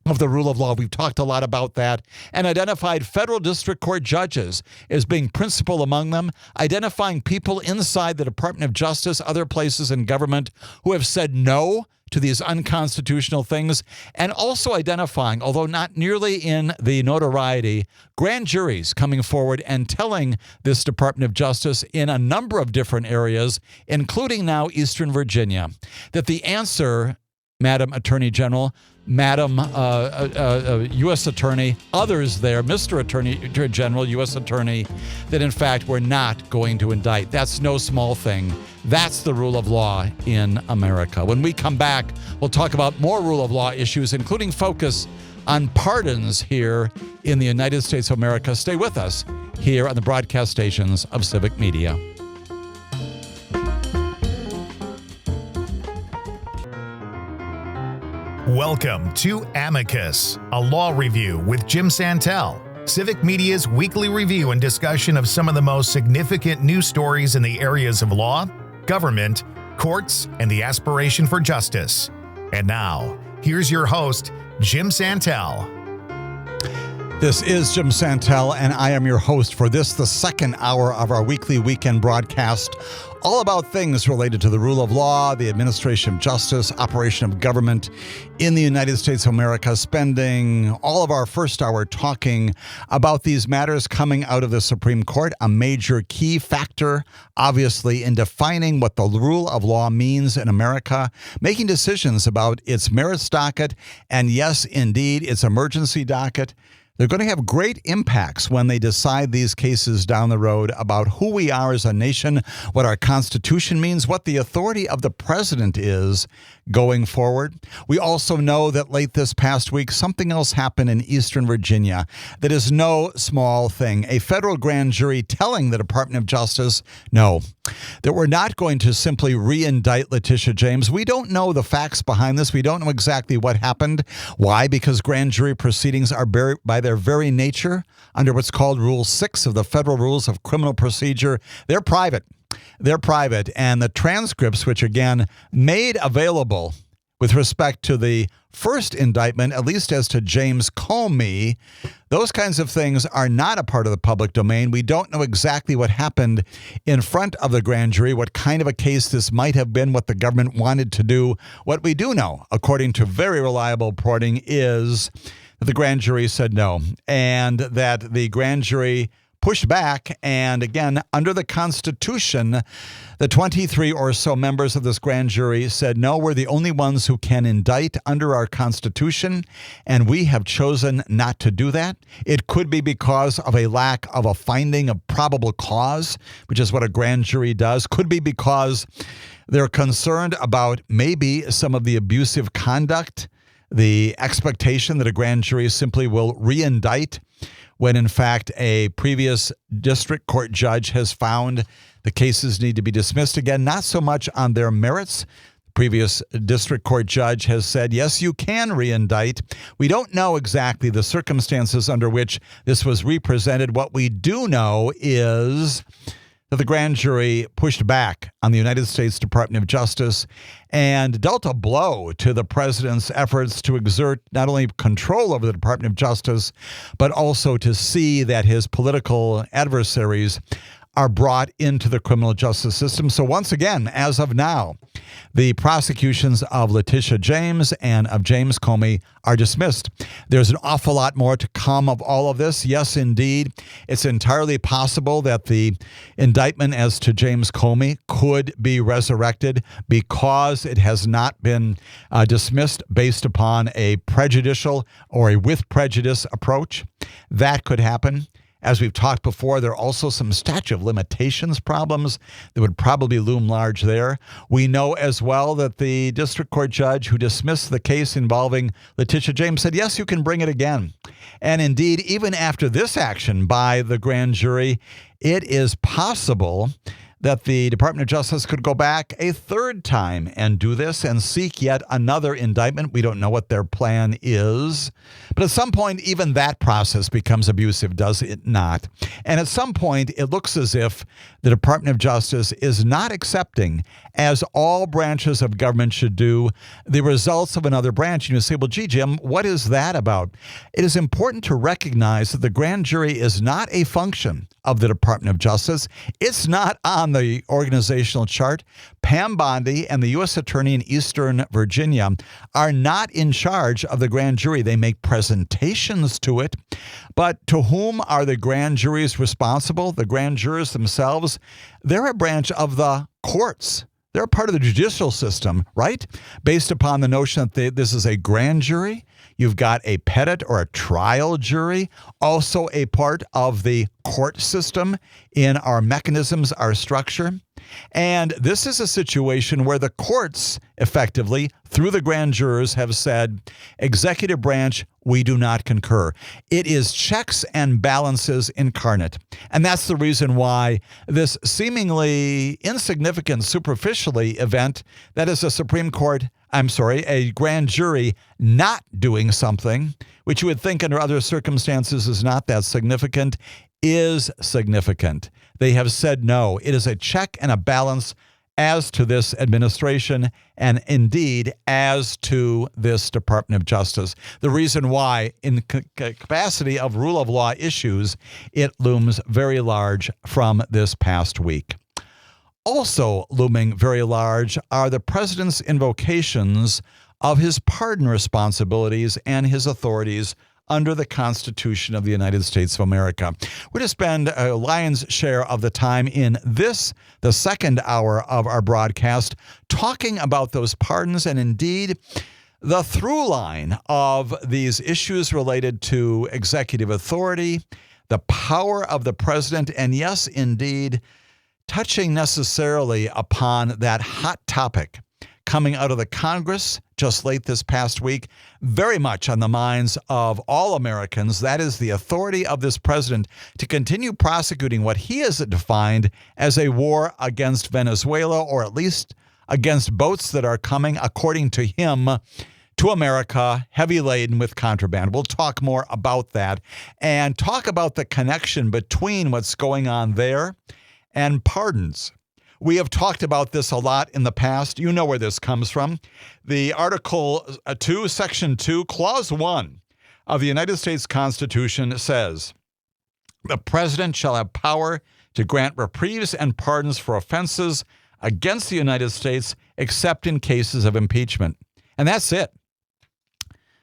of the rule of law. We've talked a lot about that and identified federal district court judges as being principal among them, identifying people inside the Department of Justice, other places in government who have said no to these unconstitutional things, and also identifying, although not nearly in the notoriety, grand juries coming forward and telling this Department of Justice in a number of different areas, including now Eastern Virginia, that the answer, Madam Attorney General, Madam U.S. Attorney, others there, Mr. Attorney General, U.S. Attorney, that in fact we're not going to indict. That's no small thing. That's the rule of law in America. When we come back, we'll talk about more rule of law issues, including focus on pardons here in the United States of America. Stay with us here on the broadcast stations of Civic Media. Welcome to Amicus, a law review with Jim Santelle, Civic Media's weekly review and discussion of some of the most significant news stories in the areas of law, government, courts, and the aspiration for justice. And now, here's your host, Jim Santelle. This is Jim Santelle, and I am your host for this, the second hour of our weekly weekend broadcast, all about things related to the rule of law, the administration of justice, operation of government in the United States of America, spending all of our first hour talking about these matters coming out of the Supreme Court, a major key factor, obviously, in defining what the rule of law means in America, making decisions about its merits docket, and yes, indeed, its emergency docket. They're going to have great impacts when they decide these cases down the road about who we are as a nation, what our Constitution means, what the authority of the president is going forward. We also know that late this past week, something else happened in Eastern Virginia that is no small thing. A federal grand jury telling the Department of Justice, no, that we're not going to simply re-indict Letitia James. We don't know the facts behind this. We don't know exactly what happened. Why? Because grand jury proceedings are by their very nature, under what's called Rule 6 of the Federal Rules of Criminal Procedure, they're private. They're private. And the transcripts, which again made available with respect to the first indictment, at least as to James Comey, those kinds of things are not a part of the public domain. We don't know exactly what happened in front of the grand jury, what kind of a case this might have been, what the government wanted to do. What we do know, according to very reliable reporting, is that the grand jury said no, and that the grand jury pushed back. And again, under the Constitution, the 23 or so members of this grand jury said, no, we're the only ones who can indict under our Constitution, and we have chosen not to do that. It could be because of a lack of a finding of probable cause, which is what a grand jury does. Could be because they're concerned about maybe some of the abusive conduct, the expectation that a grand jury simply will re-indict when in fact a previous district court judge has found the cases need to be dismissed again, not so much on their merits. The previous district court judge has said, yes, you can re-indict. We don't know exactly the circumstances under which this was represented. What we do know is that the grand jury pushed back on the United States Department of Justice and dealt a blow to the president's efforts to exert not only control over the Department of Justice, but also to see that his political adversaries are brought into the criminal justice system. So once again, as of now, the prosecutions of Letitia James and of James Comey are dismissed. There's an awful lot more to come of all of this. Yes, indeed, it's entirely possible that the indictment as to James Comey could be resurrected because it has not been dismissed based upon a prejudicial or a with prejudice approach. That could happen. As we've talked before, there are also some statute of limitations problems that would probably loom large there. We know as well that the district court judge who dismissed the case involving Letitia James said, yes, you can bring it again. And indeed, even after this action by the grand jury, it is possible that the Department of Justice could go back a third time and do this and seek yet another indictment. We don't know what their plan is. But at some point, even that process becomes abusive, does it not? And at some point, it looks as if the Department of Justice is not accepting, as all branches of government should do, the results of another branch. And you say, well, gee, Jim, what is that about? It is important to recognize that the grand jury is not a function of the Department of Justice. It's not on the organizational chart. Pam Bondi and the U.S. Attorney in Eastern Virginia are not in charge of the grand jury. They make presentations to it. But to whom are the grand juries responsible? The grand jurors themselves, they're a branch of the courts. They're part of the judicial system, right? Based upon the notion that this is a grand jury. You've got a petit or a trial jury, also a part of the court system in our mechanisms, our structure. And this is a situation where the courts effectively, through the grand jurors, have said, executive branch, we do not concur. It is checks and balances incarnate. And that's the reason why this seemingly insignificant, superficially event that is a grand jury not doing something, which you would think under other circumstances is not that significant, is significant. They have said no. It is a check and a balance as to this administration and indeed as to this Department of Justice. The reason why, in capacity of rule of law issues, it looms very large from this past week. Also looming very large are the president's invocations of his pardon responsibilities and his authorities under the Constitution of the United States of America. We're going to spend a lion's share of the time in this, the second hour of our broadcast, talking about those pardons and indeed The through line of these issues related to executive authority, the power of the president, and yes, indeed, touching necessarily upon that hot topic coming out of the Congress just late this past week, very much on the minds of all Americans. That is the authority of this president to continue prosecuting what he has defined as a war against Venezuela, or at least against boats that are coming, according to him, to America, heavy laden with contraband. We'll talk more about that and talk about the connection between what's going on there and pardons. We have talked about this a lot in the past. You know where this comes from. The Article 2, Section 2, Clause 1 of the United States Constitution says, the president shall have power to grant reprieves and pardons for offenses against the United States, except in cases of impeachment. And that's it.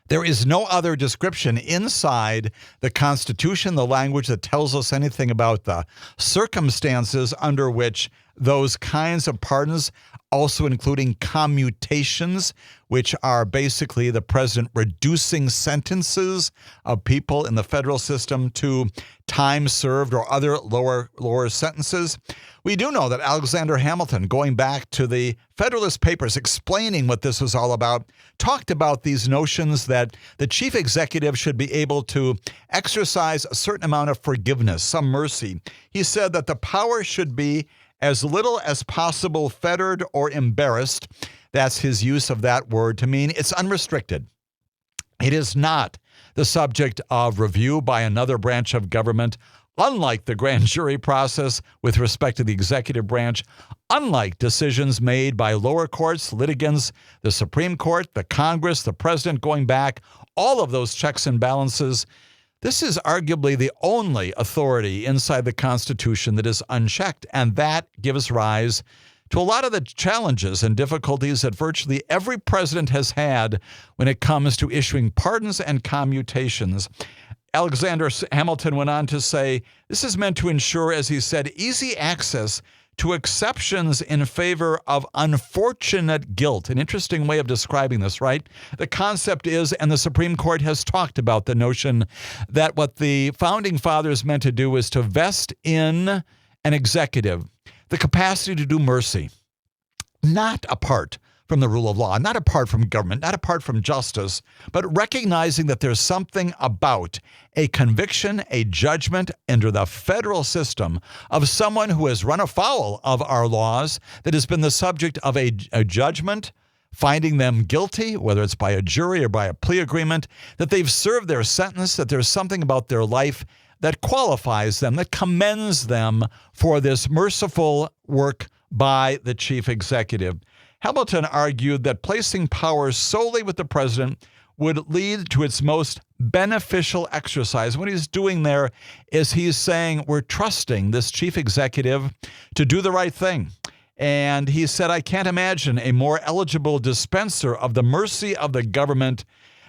There is no other description inside the Constitution, the language that tells us anything about the circumstances under which those kinds of pardons, also including commutations, which are basically the president reducing sentences of people in the federal system to time served or other lower sentences. We do know that Alexander Hamilton, going back to the Federalist Papers explaining what this was all about, talked about these notions that the chief executive should be able to exercise a certain amount of forgiveness, some mercy. He said that the power should be as little as possible fettered or embarrassed. That's his use of that word to mean it's unrestricted. It is not the subject of review by another branch of government, unlike the grand jury process with respect to the executive branch, unlike decisions made by lower courts, litigants, the Supreme Court, the Congress, the president going back, all of those checks and balances. This is arguably the only authority inside the Constitution that is unchecked, and that gives rise to a lot of the challenges and difficulties that virtually every president has had when it comes to issuing pardons and commutations. Alexander Hamilton went on to say, this is meant to ensure, as he said, easy access to exceptions in favor of unfortunate guilt. An interesting way of describing this, right? The concept is, and the Supreme Court has talked about the notion that what the Founding Fathers meant to do is to vest in an executive the capacity to do mercy, not apart from the rule of law, not apart from government, not apart from justice, but recognizing that there's something about a conviction, a judgment under the federal system of someone who has run afoul of our laws, that has been the subject of a judgment, finding them guilty, whether it's by a jury or by a plea agreement, that they've served their sentence, that there's something about their life that qualifies them, that commends them for this merciful work by the chief executive. Hamilton argued that placing power solely with the president would lead to its most beneficial exercise. What he's doing there is he's saying we're trusting this chief executive to do the right thing. And he said, I can't imagine a more eligible dispenser of the mercy of the government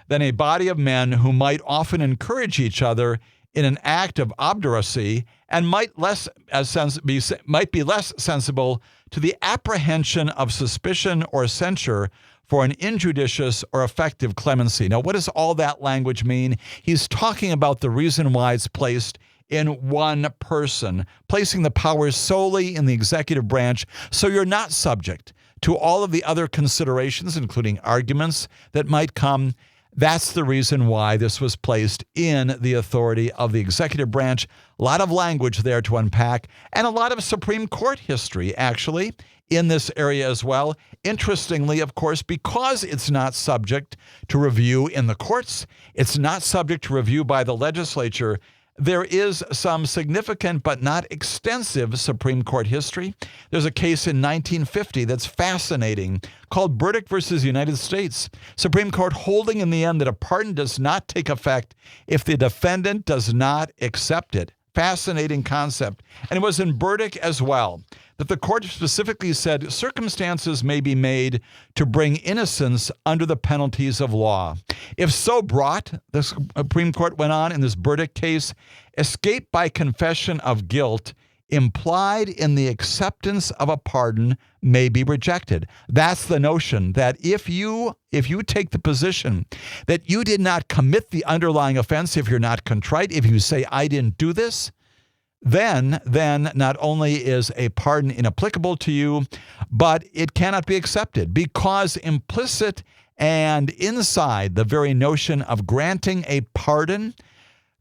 than a body of men who might often encourage each other in an act of obduracy and might be less sensible to the apprehension of suspicion or censure for an injudicious or effective clemency. Now, what does all that language mean? He's talking about the reason why it's placed in one person, placing the powers solely in the executive branch, so you're not subject to all of the other considerations, including arguments that might come. That's the reason why this was placed in the authority of the executive branch. A lot of language there to unpack, and a lot of Supreme Court history, actually, in this area as well. Interestingly, of course, because it's not subject to review in the courts, it's not subject to review by the legislature, there is some significant but not extensive Supreme Court history. There's a case in 1950 that's fascinating called Burdick versus United States. Supreme Court holding in the end that a pardon does not take effect if the defendant does not accept it. Fascinating concept. And it was in Burdick as well that the court specifically said circumstances may be made to bring innocence under the penalties of law. If so brought, the Supreme Court went on in this Burdick case, escape by confession of guilt implied in the acceptance of a pardon may be rejected. That's the notion that if you take the position that you did not commit the underlying offense, if you're not contrite, if you say, I didn't do this, then not only is a pardon inapplicable to you, but it cannot be accepted, because implicit and inside the very notion of granting a pardon,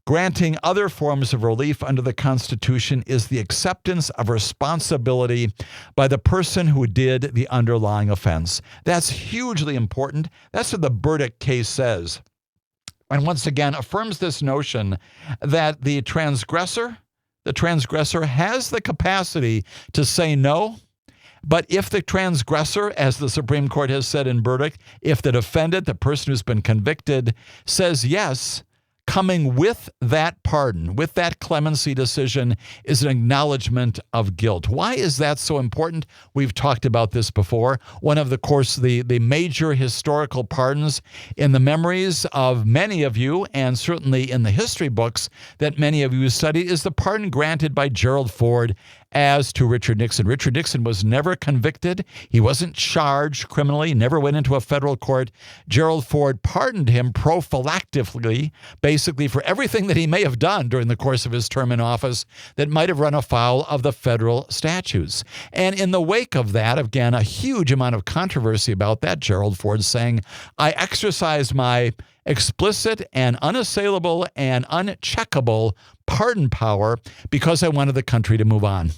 granting other forms of relief under the Constitution, is the acceptance of responsibility by the person who did the underlying offense. That's hugely important. That's what the Burdick case says. And once again, affirms this notion that the transgressor has the capacity to say no. But if the transgressor, as the Supreme Court has said in Burdick, if the defendant, the person who's been convicted, says yes, coming with that pardon, with that clemency decision, is an acknowledgement of guilt. Why is that so important? We've talked about this before. One of the major historical pardons in the memories of many of you, and certainly in the history books that many of you studied, is the pardon granted by Gerald Ford as to Richard Nixon. Richard Nixon was never convicted. He wasn't charged criminally, never went into a federal court. Gerald Ford pardoned him prophylactically, basically for everything that he may have done during the course of his term in office that might have run afoul of the federal statutes. And in the wake of that, again, a huge amount of controversy about that, Gerald Ford saying, I exercised my explicit and unassailable and uncheckable pardon power because I wanted the country to move on.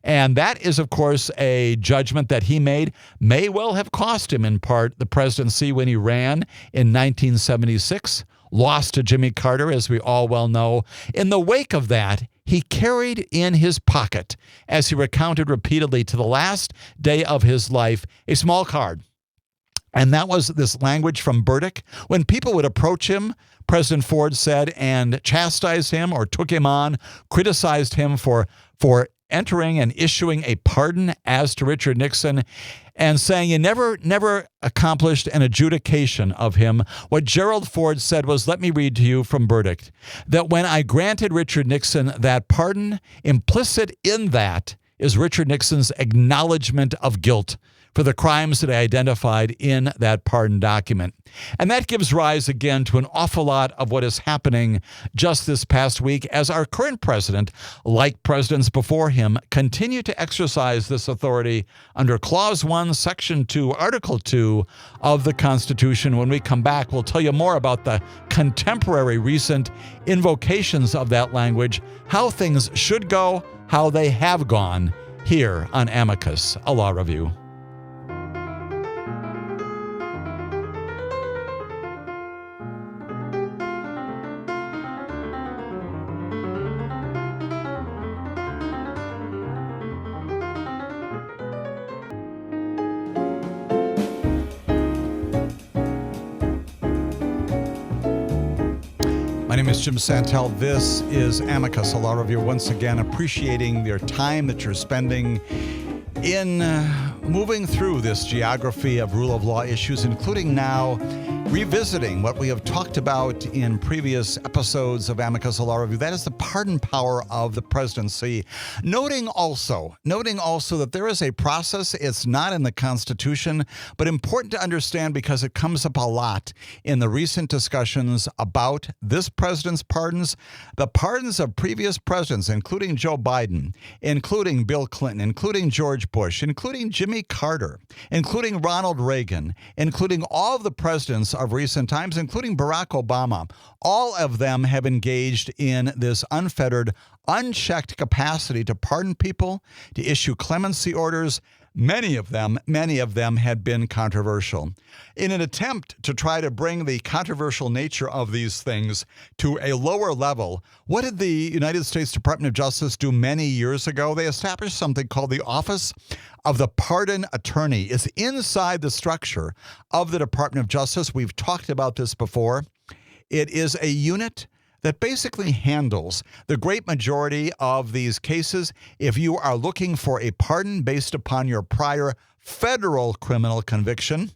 And that is, of course, a judgment that he made, may well have cost him in part the presidency when he ran in 1976, lost to Jimmy Carter, as we all well know. In the wake of that, he carried in his pocket, as he recounted repeatedly to the last day of his life, a small card. And that was this language from Burdick. When people would approach him, President Ford said, and chastised him or took him on, criticized him for entering and issuing a pardon as to Richard Nixon, and saying he never accomplished an adjudication of him. What Gerald Ford said was, let me read to you from Burdick, that when I granted Richard Nixon that pardon, implicit in that is Richard Nixon's acknowledgement of guilt for the crimes that I identified in that pardon document. And that gives rise again to an awful lot of what is happening just this past week as our current president, like presidents before him, continue to exercise this authority under Clause 1, Section 2, Article 2 of the Constitution. When we come back, we'll tell you more about the contemporary recent invocations of that language, how things should go, how they have gone, here on Amicus, a law review. My name is Jim Santelle. This is Amicus, a law review. Once again, appreciating your time that you're spending in moving through this geography of rule of law issues, including now revisiting what we have talked about in previous episodes of Amicus, a law review. That is the pardon power of the presidency. Noting also that there is a process. It's not in the Constitution, but important to understand because it comes up a lot in the recent discussions about this president's pardons, the pardons of previous presidents, including Joe Biden, including Bill Clinton, including George Bush, including Jimmy Carter, including Ronald Reagan, including all of the presidents of recent times, including Barack Obama. All of them have engaged in this unfettered, unchecked capacity to pardon people, to issue clemency orders. Many of them had been controversial. In an attempt to try to bring the controversial nature of these things to a lower level, what did the United States Department of Justice do many years ago? They established something called the Office of the Pardon Attorney. It's inside the structure of the Department of Justice. We've talked about this before. It is a unit that basically handles the great majority of these cases. If you are looking for a pardon based upon your prior federal criminal conviction,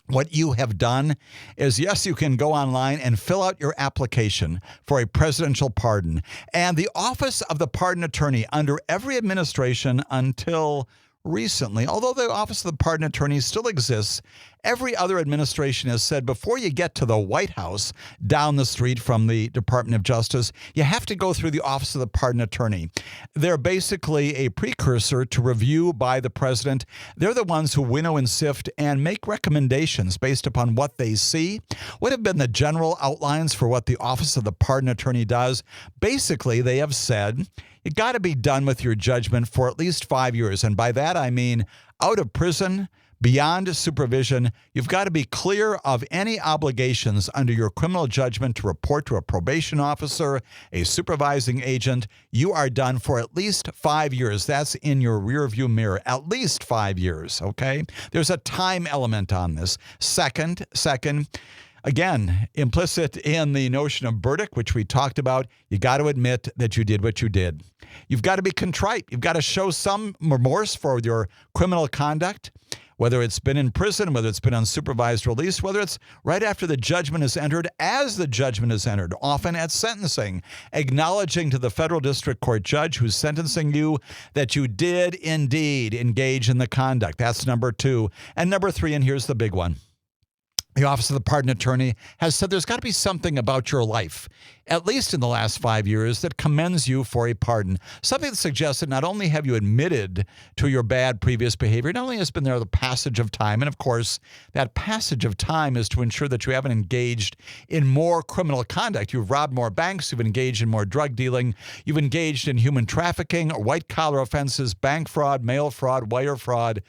What you have done is, yes, you can go online and fill out your application for a presidential pardon. And the Office of the Pardon Attorney under every administration until recently, although the Office of the Pardon Attorney still exists, every other administration has said before you get to the White House down the street from the Department of Justice, you have to go through the Office of the Pardon Attorney. They're basically a precursor to review by the president. They're the ones who winnow and sift and make recommendations based upon what they see. What have been the general outlines for what the Office of the Pardon Attorney does? Basically, they have said, you got to be done with your judgment for at least 5 years. And by that, I mean out of prison, beyond supervision. You've got to be clear of any obligations under your criminal judgment to report to a probation officer, a supervising agent. You are done for at least 5 years. That's in your rearview mirror, at least 5 years, okay? There's a time element on this. Second, again, implicit in the notion of verdict, which we talked about, you got to admit that you did what you did. You've got to be contrite. You've got to show some remorse for your criminal conduct, whether it's been in prison, whether it's been on supervised release, whether it's right after the judgment is entered, as the judgment is entered, often at sentencing, acknowledging to the federal district court judge who's sentencing you that you did indeed engage in the conduct. That's number 2. And number 3, and here's the big one. The Office of the Pardon Attorney has said there's got to be something about your life, at least in the last 5 years, that commends you for a pardon. Something that suggests that not only have you admitted to your bad previous behavior, not only has been there the passage of time, and of course, that passage of time is to ensure that you haven't engaged in more criminal conduct. You've robbed more banks, you've engaged in more drug dealing, you've engaged in human trafficking, white-collar offenses, bank fraud, mail fraud, wire fraud.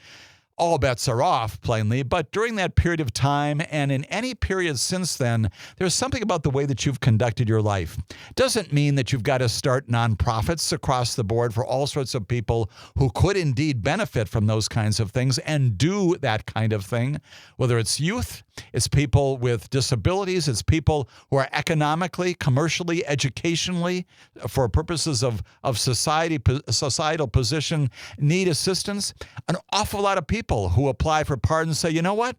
All bets are off, plainly, but during that period of time and in any period since then, there's something about the way that you've conducted your life. Doesn't mean that you've got to start nonprofits across the board for all sorts of people who could indeed benefit from those kinds of things and do that kind of thing, whether it's youth, it's people with disabilities, it's people who are economically, commercially, educationally, for purposes of societal position, need assistance. An awful lot of people who apply for pardons say, you know what?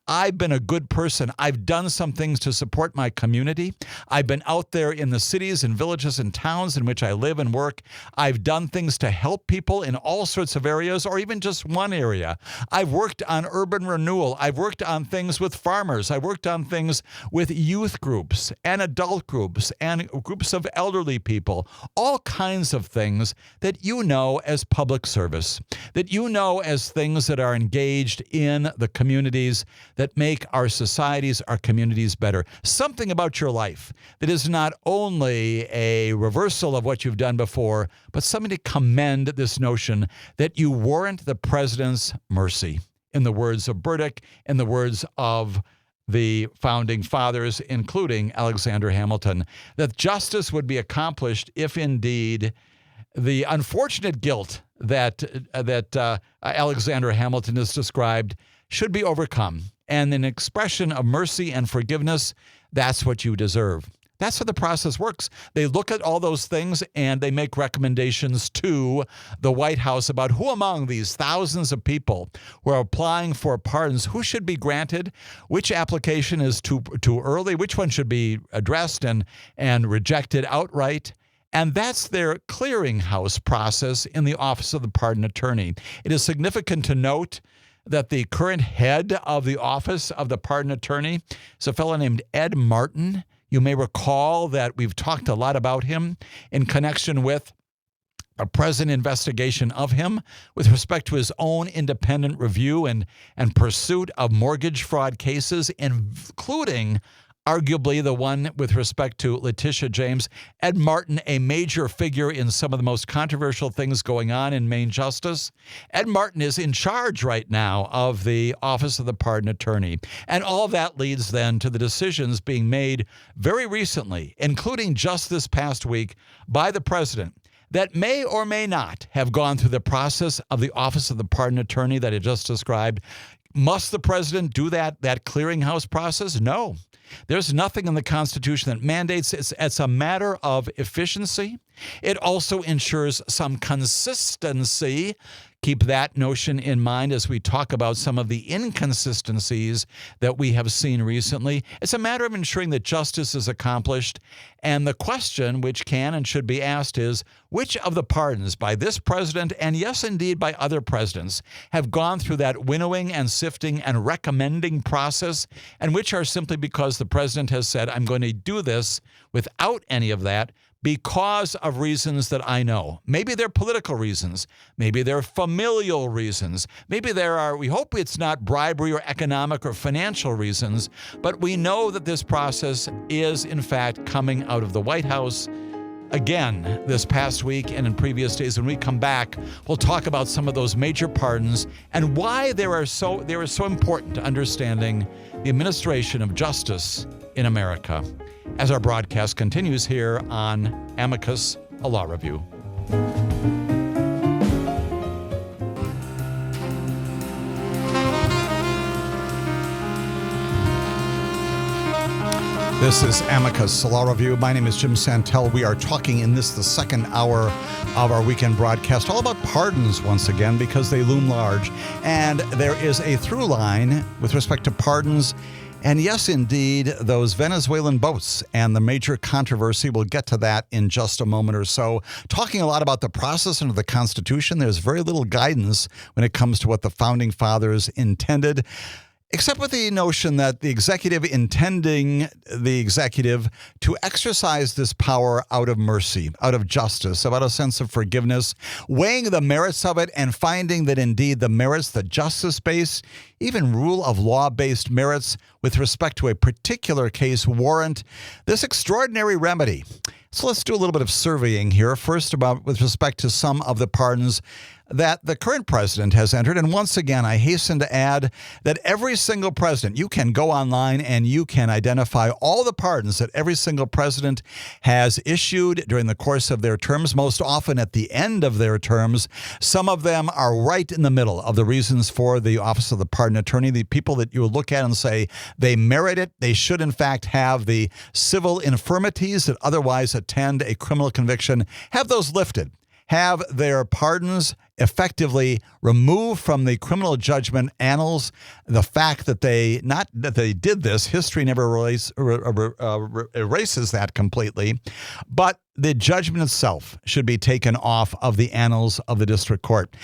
I've been a good person. I've done some things to support my community. I've been out there in the cities and villages and towns in which I live and work. I've done things to help people in all sorts of areas, or even just one area. I've worked on urban renewal. I've worked on things with farmers. I've worked on things with youth groups and adult groups and groups of elderly people. All kinds of things that you know as public service, that you know as things that are engaged in the communities that make our societies, our communities better. Something about your life that is not only a reversal of what you've done before, but something to commend this notion that you warrant the president's mercy. In the words of Burdick, in the words of the founding fathers, including Alexander Hamilton, that justice would be accomplished if indeed the unfortunate guilt that Alexander Hamilton has described should be overcome. And an expression of mercy and forgiveness, that's what you deserve. That's how the process works. They look at all those things and they make recommendations to the White House about who among these thousands of people who are applying for pardons, who should be granted, which application is too early, which one should be addressed and rejected outright. And that's their clearinghouse process in the Office of the Pardon Attorney. It is significant to note that the current head of the Office of the Pardon Attorney is a fellow named Ed Martin. You may recall that we've talked a lot about him in connection with a present investigation of him with respect to his own independent review and pursuit of mortgage fraud cases, including arguably the one with respect to Letitia James. Ed Martin, a major figure in some of the most controversial things going on in Maine justice. Ed Martin is in charge right now of the Office of the Pardon Attorney. And all that leads then to the decisions being made very recently, including just this past week, by the president, that may or may not have gone through the process of the Office of the Pardon Attorney that I just described. Must the president do that clearinghouse process? No. There's nothing in the Constitution that mandates it. It's a matter of efficiency. It also ensures some consistency. Keep that notion in mind as we talk about some of the inconsistencies that we have seen recently. It's a matter of ensuring that justice is accomplished. And the question which can and should be asked is, which of the pardons by this president, and yes, indeed, by other presidents, have gone through that winnowing and sifting and recommending process, and which are simply because the president has said, I'm going to do this without any of that, because of reasons that I know. Maybe they're political reasons. Maybe they're familial reasons. Maybe there are, we hope it's not bribery or economic or financial reasons, but we know that this process is, in fact, coming out of the White House. Again, this past week and in previous days. When we come back, we'll talk about some of those major pardons and why they are so important to understanding the administration of justice in America. As our broadcast continues here on Amicus, a Law Review. This is Amicus, a Law Review. My name is Jim Santelle. We are talking in the second hour of our weekend broadcast all about pardons once again because they loom large. And there is a through line with respect to pardons. And yes, indeed, those Venezuelan boats and the major controversy. We'll get to that in just a moment or so. Talking a lot about the process under the Constitution. There's very little guidance when it comes to what the Founding Fathers intended, except with the notion that the executive intending the executive to exercise this power out of mercy, out of justice, about a sense of forgiveness, weighing the merits of it and finding that indeed the merits, the justice-based, even rule of law-based merits with respect to a particular case warrant this extraordinary remedy. So let's do a little bit of surveying here. First, with respect to some of the pardons that the current president has entered. And once again, I hasten to add that every single president, you can go online and you can identify all the pardons that every single president has issued during the course of their terms, most often at the end of their terms. Some of them are right in the middle of the reasons for the office of the pardon attorney, the people that you will look at and say they merit it. They should, in fact, have the civil infirmities that otherwise attend a criminal conviction, have those lifted. Have their pardons effectively removed from the criminal judgment annals. The fact that they did this, history never erases that completely, but the judgment itself should be taken off of the annals of the district court.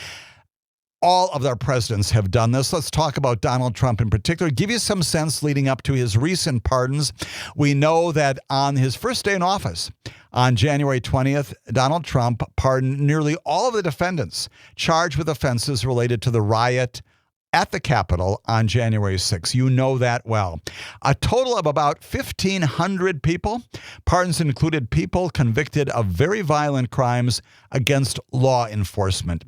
All of our presidents have done this. Let's talk about Donald Trump in particular. Give you some sense leading up to his recent pardons. We know that on his first day in office, on January 20th, Donald Trump pardoned nearly all of the defendants charged with offenses related to the riot at the Capitol on January 6th. You know that well. A total of about 1,500 people. Pardons included people convicted of very violent crimes against law enforcement.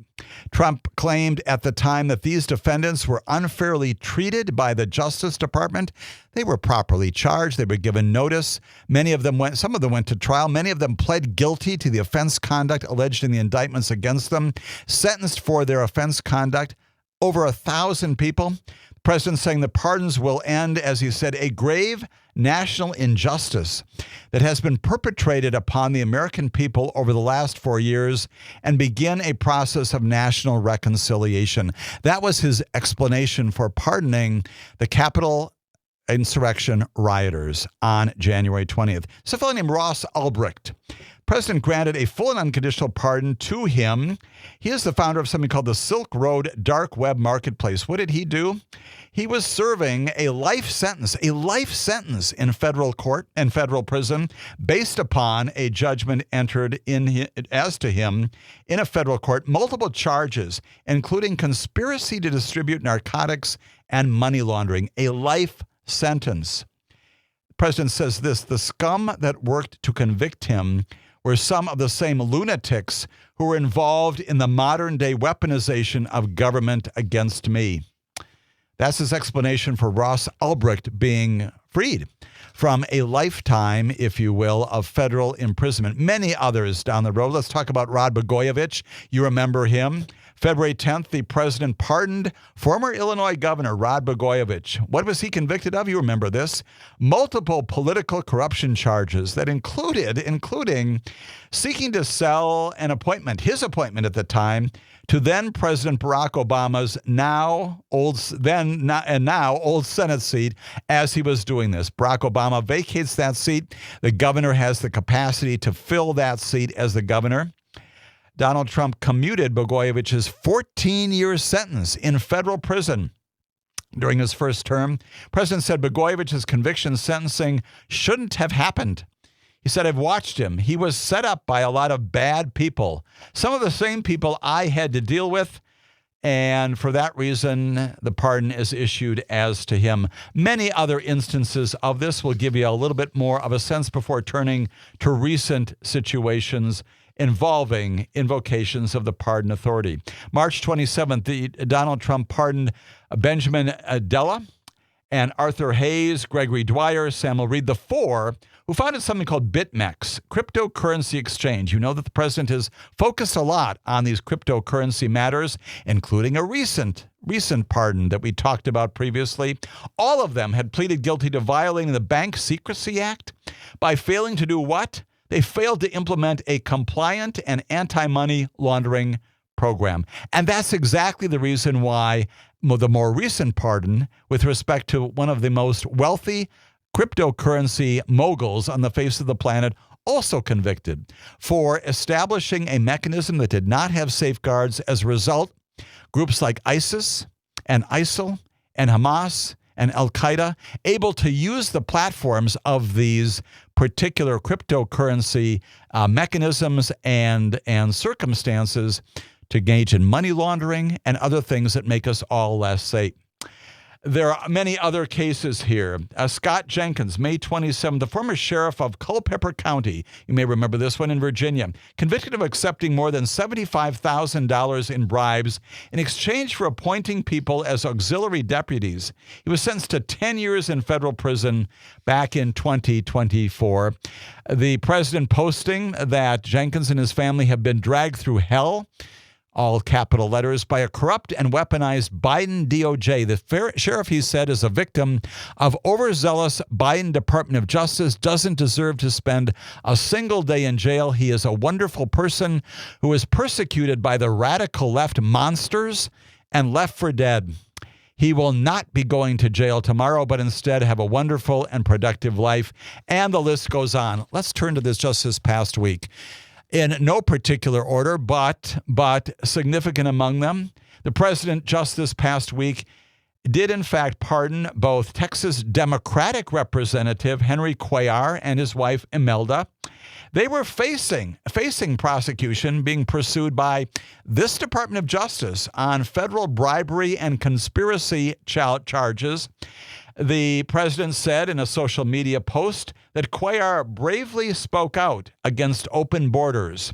Trump claimed at the time that these defendants were unfairly treated by the Justice Department. They were properly charged. They were given notice. Some of them went to trial. Many of them pled guilty to the offense conduct alleged in the indictments against them, sentenced for their offense conduct. Over 1,000 people. The president saying the pardons will end, as he said, a grave national injustice that has been perpetrated upon the American people over the last 4 years and begin a process of national reconciliation. That was his explanation for pardoning the Capitol insurrection rioters on January 20th. It's a fellow named Ross Ulbricht. President granted a full and unconditional pardon to him. He is the founder of something called the Silk Road Dark Web Marketplace. What did he do? He was serving a life sentence in federal court and federal prison based upon a judgment entered as to him in a federal court, multiple charges, including conspiracy to distribute narcotics and money laundering, a life sentence. The president says this: the scum that worked to convict him were some of the same lunatics who were involved in the modern-day weaponization of government against me. That's his explanation for Ross Ulbricht being freed from a lifetime, if you will, of federal imprisonment. Many others down the road. Let's talk about Rod Blagojevich. You remember him. February 10th, the president pardoned former Illinois Governor Rod Blagojevich. What was he convicted of? You remember this. Multiple political corruption charges that including seeking to sell an appointment, his appointment at the time, to then President Barack Obama's now old Senate seat as he was doing this. Barack Obama vacates that seat. The governor has the capacity to fill that seat as the governor. Donald Trump commuted Blagojevich's 14-year sentence in federal prison during his first term. The president said Blagojevich's conviction sentencing shouldn't have happened. He said, I've watched him. He was set up by a lot of bad people, some of the same people I had to deal with. And for that reason, the pardon is issued as to him. Many other instances of this will give you a little bit more of a sense before turning to recent situations involving invocations of the pardon authority. March 27th, Donald Trump pardoned Benjamin Della and Arthur Hayes, Gregory Dwyer, Samuel Reed, the four who founded something called BitMEX, cryptocurrency exchange. You know that the president has focused a lot on these cryptocurrency matters, including a recent pardon that we talked about previously. All of them had pleaded guilty to violating the Bank Secrecy Act by failing to do what? They failed to implement a compliant and anti-money laundering program. And that's exactly the reason why the more recent pardon with respect to one of the most wealthy cryptocurrency moguls on the face of the planet, also convicted for establishing a mechanism that did not have safeguards. As a result, groups like ISIS and ISIL and Hamas and Al-Qaeda able to use the platforms of these particular cryptocurrency mechanisms and circumstances to engage in money laundering and other things that make us all less safe. There are many other cases here. Scott Jenkins, May 27th, the former sheriff of Culpeper County, you may remember this one in Virginia, convicted of accepting more than $75,000 in bribes in exchange for appointing people as auxiliary deputies. He was sentenced to 10 years in federal prison back in 2024. The president posting that Jenkins and his family have been dragged through hell, all capital letters, by a corrupt and weaponized Biden DOJ. The sheriff, he said, is a victim of overzealous Biden Department of Justice, doesn't deserve to spend a single day in jail. He is a wonderful person who is persecuted by the radical left monsters and left for dead. He will not be going to jail tomorrow, but instead have a wonderful and productive life. And the list goes on. Let's turn to this just this past week. In no particular order, but significant among them, the president just this past week did in fact pardon both Texas Democratic Representative Henry Cuellar and his wife Imelda. They were facing prosecution, being pursued by this Department of Justice on federal bribery and conspiracy charges. The president said in a social media post that Cuellar bravely spoke out against open borders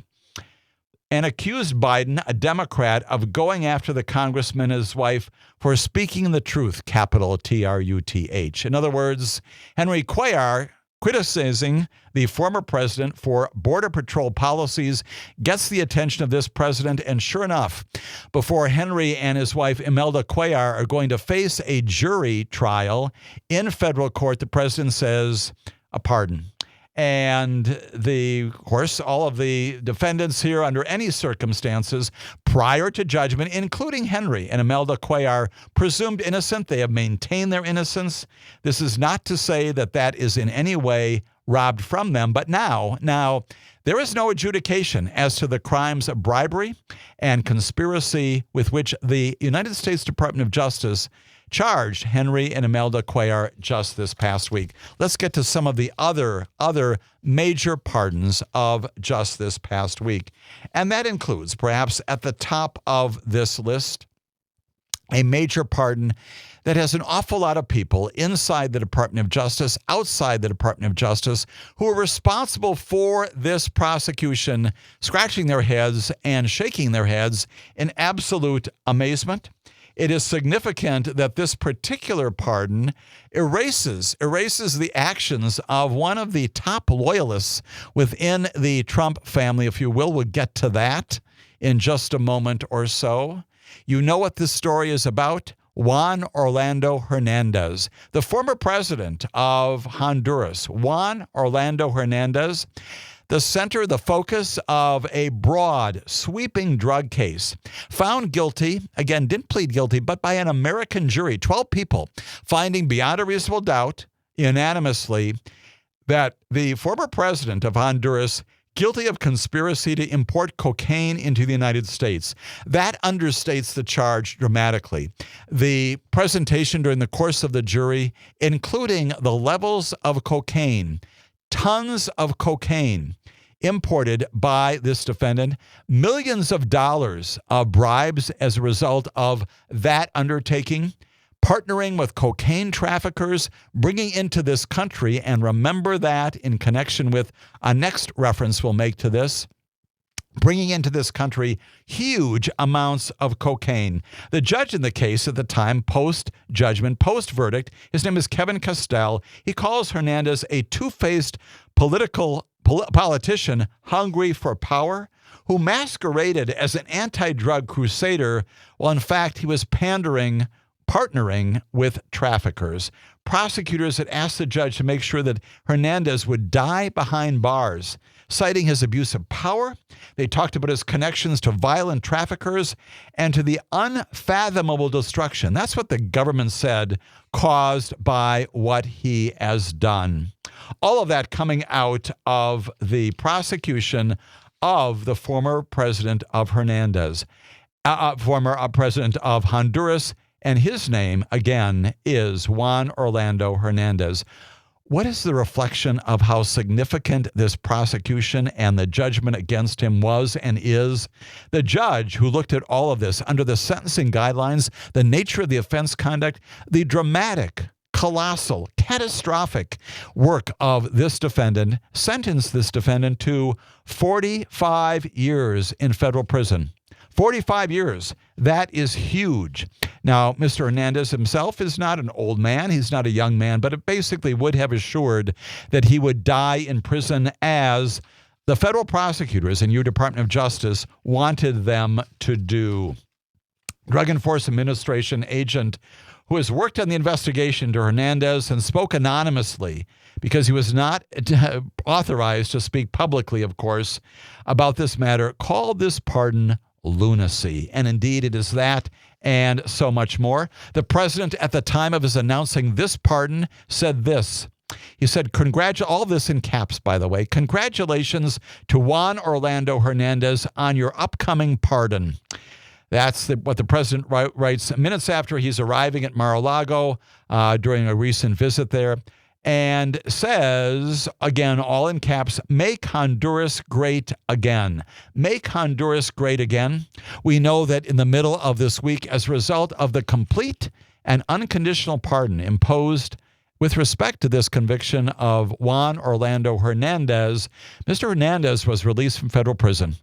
and accused Biden, a Democrat, of going after the congressman and his wife for speaking the truth, capital Truth. In other words, Henry Cuellar, criticizing the former president for Border Patrol policies, gets the attention of this president. And sure enough, before Henry and his wife Imelda Cuellar are going to face a jury trial in federal court, the president says a pardon. And of course, all of the defendants here, under any circumstances, prior to judgment, including Henry and Imelda Cuellar, presumed innocent. They have maintained their innocence. This is not to say that that is in any way robbed from them. But now there is no adjudication as to the crimes of bribery and conspiracy with which the United States Department of Justice charged Henry and Imelda Cuellar just this past week. Let's get to some of the other major pardons of just this past week. And that includes, perhaps at the top of this list, a major pardon that has an awful lot of people inside the Department of Justice, outside the Department of Justice, who are responsible for this prosecution, scratching their heads and shaking their heads in absolute amazement. It is significant that this particular pardon erases the actions of one of the top loyalists within the Trump family, if you will. We'll get to that in just a moment or so. You know what this story is about? Juan Orlando Hernandez, the former president of Honduras. Juan Orlando Hernandez, the focus of a broad, sweeping drug case. Found guilty, again, didn't plead guilty, but by an American jury, 12 people, finding beyond a reasonable doubt, unanimously, that the former president of Honduras guilty of conspiracy to import cocaine into the United States. That understates the charge dramatically. The presentation during the course of the jury, including the levels of cocaine, tons of cocaine imported by this defendant, millions of dollars of bribes as a result of that undertaking, partnering with cocaine traffickers, bringing into this country, and remember that in connection with a next reference we'll make to this, bringing into this country huge amounts of cocaine. The judge in the case at the time, post-judgment, post-verdict, his name is Kevin Castell. He calls Hernandez a two-faced politician hungry for power, who masqueraded as an anti-drug crusader, while in fact he was partnering with traffickers. Prosecutors had asked the judge to make sure that Hernandez would die behind bars, citing his abuse of power. They talked about his connections to violent traffickers and to the unfathomable destruction. That's what the government said, caused by what he has done. All of that coming out of the prosecution of the former president of Hernandez, former president of Honduras, and his name, again, is Juan Orlando Hernandez. What is the reflection of how significant this prosecution and the judgment against him was and is? The judge who looked at all of this under the sentencing guidelines, the nature of the offense conduct, the dramatic, colossal, catastrophic work of this defendant, sentenced this defendant to 45 years in federal prison. 45 years. That is huge. Now, Mr. Hernandez himself is not an old man. He's not a young man, but it basically would have assured that he would die in prison as the federal prosecutors and your Department of Justice wanted them to do. Drug Enforcement Administration agent who has worked on the investigation to Hernandez and spoke anonymously because he was not authorized to speak publicly, of course, about this matter, called this pardon lunacy. And indeed, it is that and so much more. The president, at the time of his announcing this pardon, said this. He said, all this in caps, by the way, congratulations to Juan Orlando Hernandez on your upcoming pardon. That's what the president writes minutes after he's arriving at Mar-a-Lago during a recent visit there, and says, again, all in caps, make Honduras great again. Make Honduras great again. We know that in the middle of this week, as a result of the complete and unconditional pardon imposed with respect to this conviction of Juan Orlando Hernandez, Mr. Hernandez was released from federal prison,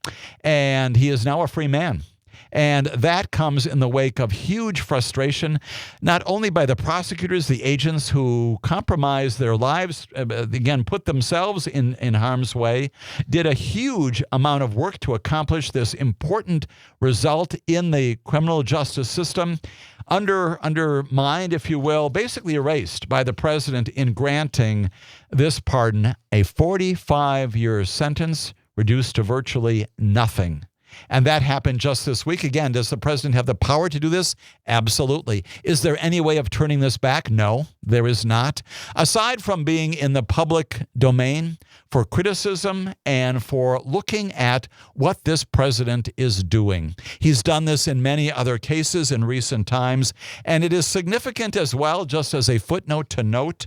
and he is now a free man. And that comes in the wake of huge frustration, not only by the prosecutors, the agents who compromised their lives, again, put themselves in harm's way, did a huge amount of work to accomplish this important result in the criminal justice system, undermined, if you will, basically erased by the president in granting this pardon, a 45-year sentence reduced to virtually nothing. And that happened just this week. Again, does the president have the power to do this? Absolutely. Is there any way of turning this back? No, there is not. Aside from being in the public domain for criticism and for looking at what this president is doing. He's done this in many other cases in recent times. And it is significant as well, just as a footnote to note,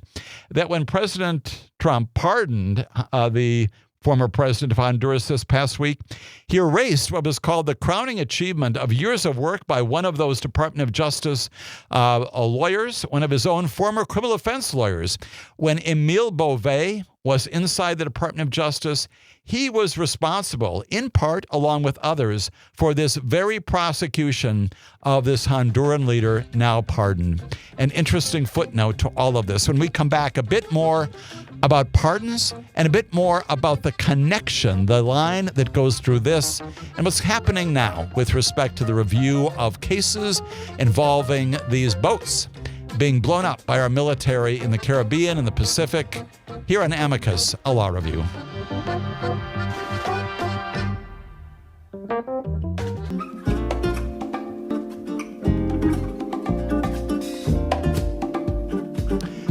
that when President Trump pardoned the former president of Honduras this past week, he erased what was called the crowning achievement of years of work by one of those Department of Justice lawyers, one of his own former criminal offense lawyers. When Emile Beauvais was inside the Department of Justice. He was responsible, in part, along with others, for this very prosecution of this Honduran leader, now pardoned. An interesting footnote to all of this. When we come back, a bit more about pardons and a bit more about the connection, the line that goes through this and what's happening now with respect to the review of cases involving these boats being blown up by our military in the Caribbean and the Pacific. Here on Amicus, a law review.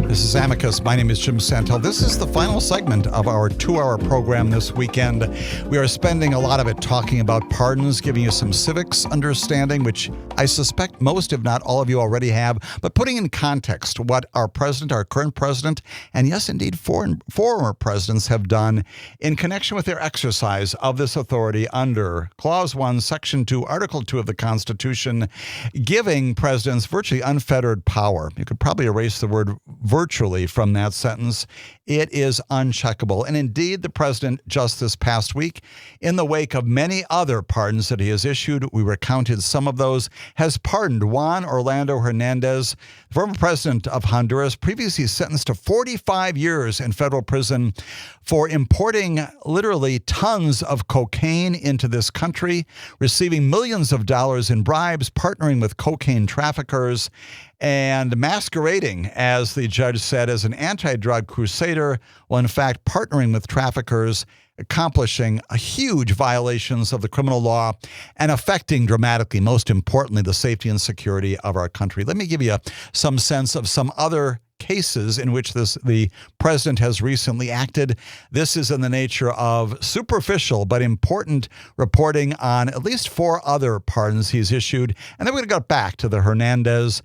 This is Amicus. My name is Jim Santelle. This is the final segment of our 2-hour program this weekend. We are spending a lot of it talking about pardons, giving you some civics understanding, which I suspect most, if not all of you already have, but putting in context what our president, our current president, and yes, indeed, former presidents have done in connection with their exercise of this authority under Clause 1, Section 2, Article 2 of the Constitution, giving presidents virtually unfettered power. You could probably erase the word virtually from that sentence. It is uncheckable. And indeed, the president just this past week, in the wake of many other pardons that he has issued, we recounted some of those, has pardoned Juan Orlando Hernandez, former president of Honduras, previously sentenced to 45 years in federal prison for importing literally tons of cocaine into this country, receiving millions of dollars in bribes, partnering with cocaine traffickers, and masquerading, as the judge said, as an anti-drug crusader, while in fact partnering with traffickers, accomplishing huge violations of the criminal law and affecting dramatically, most importantly, the safety and security of our country. Let me give you some sense of some other cases in which the president has recently acted. This is in the nature of superficial but important reporting on at least 4 other pardons he's issued. And then we're going to go back to the Hernandez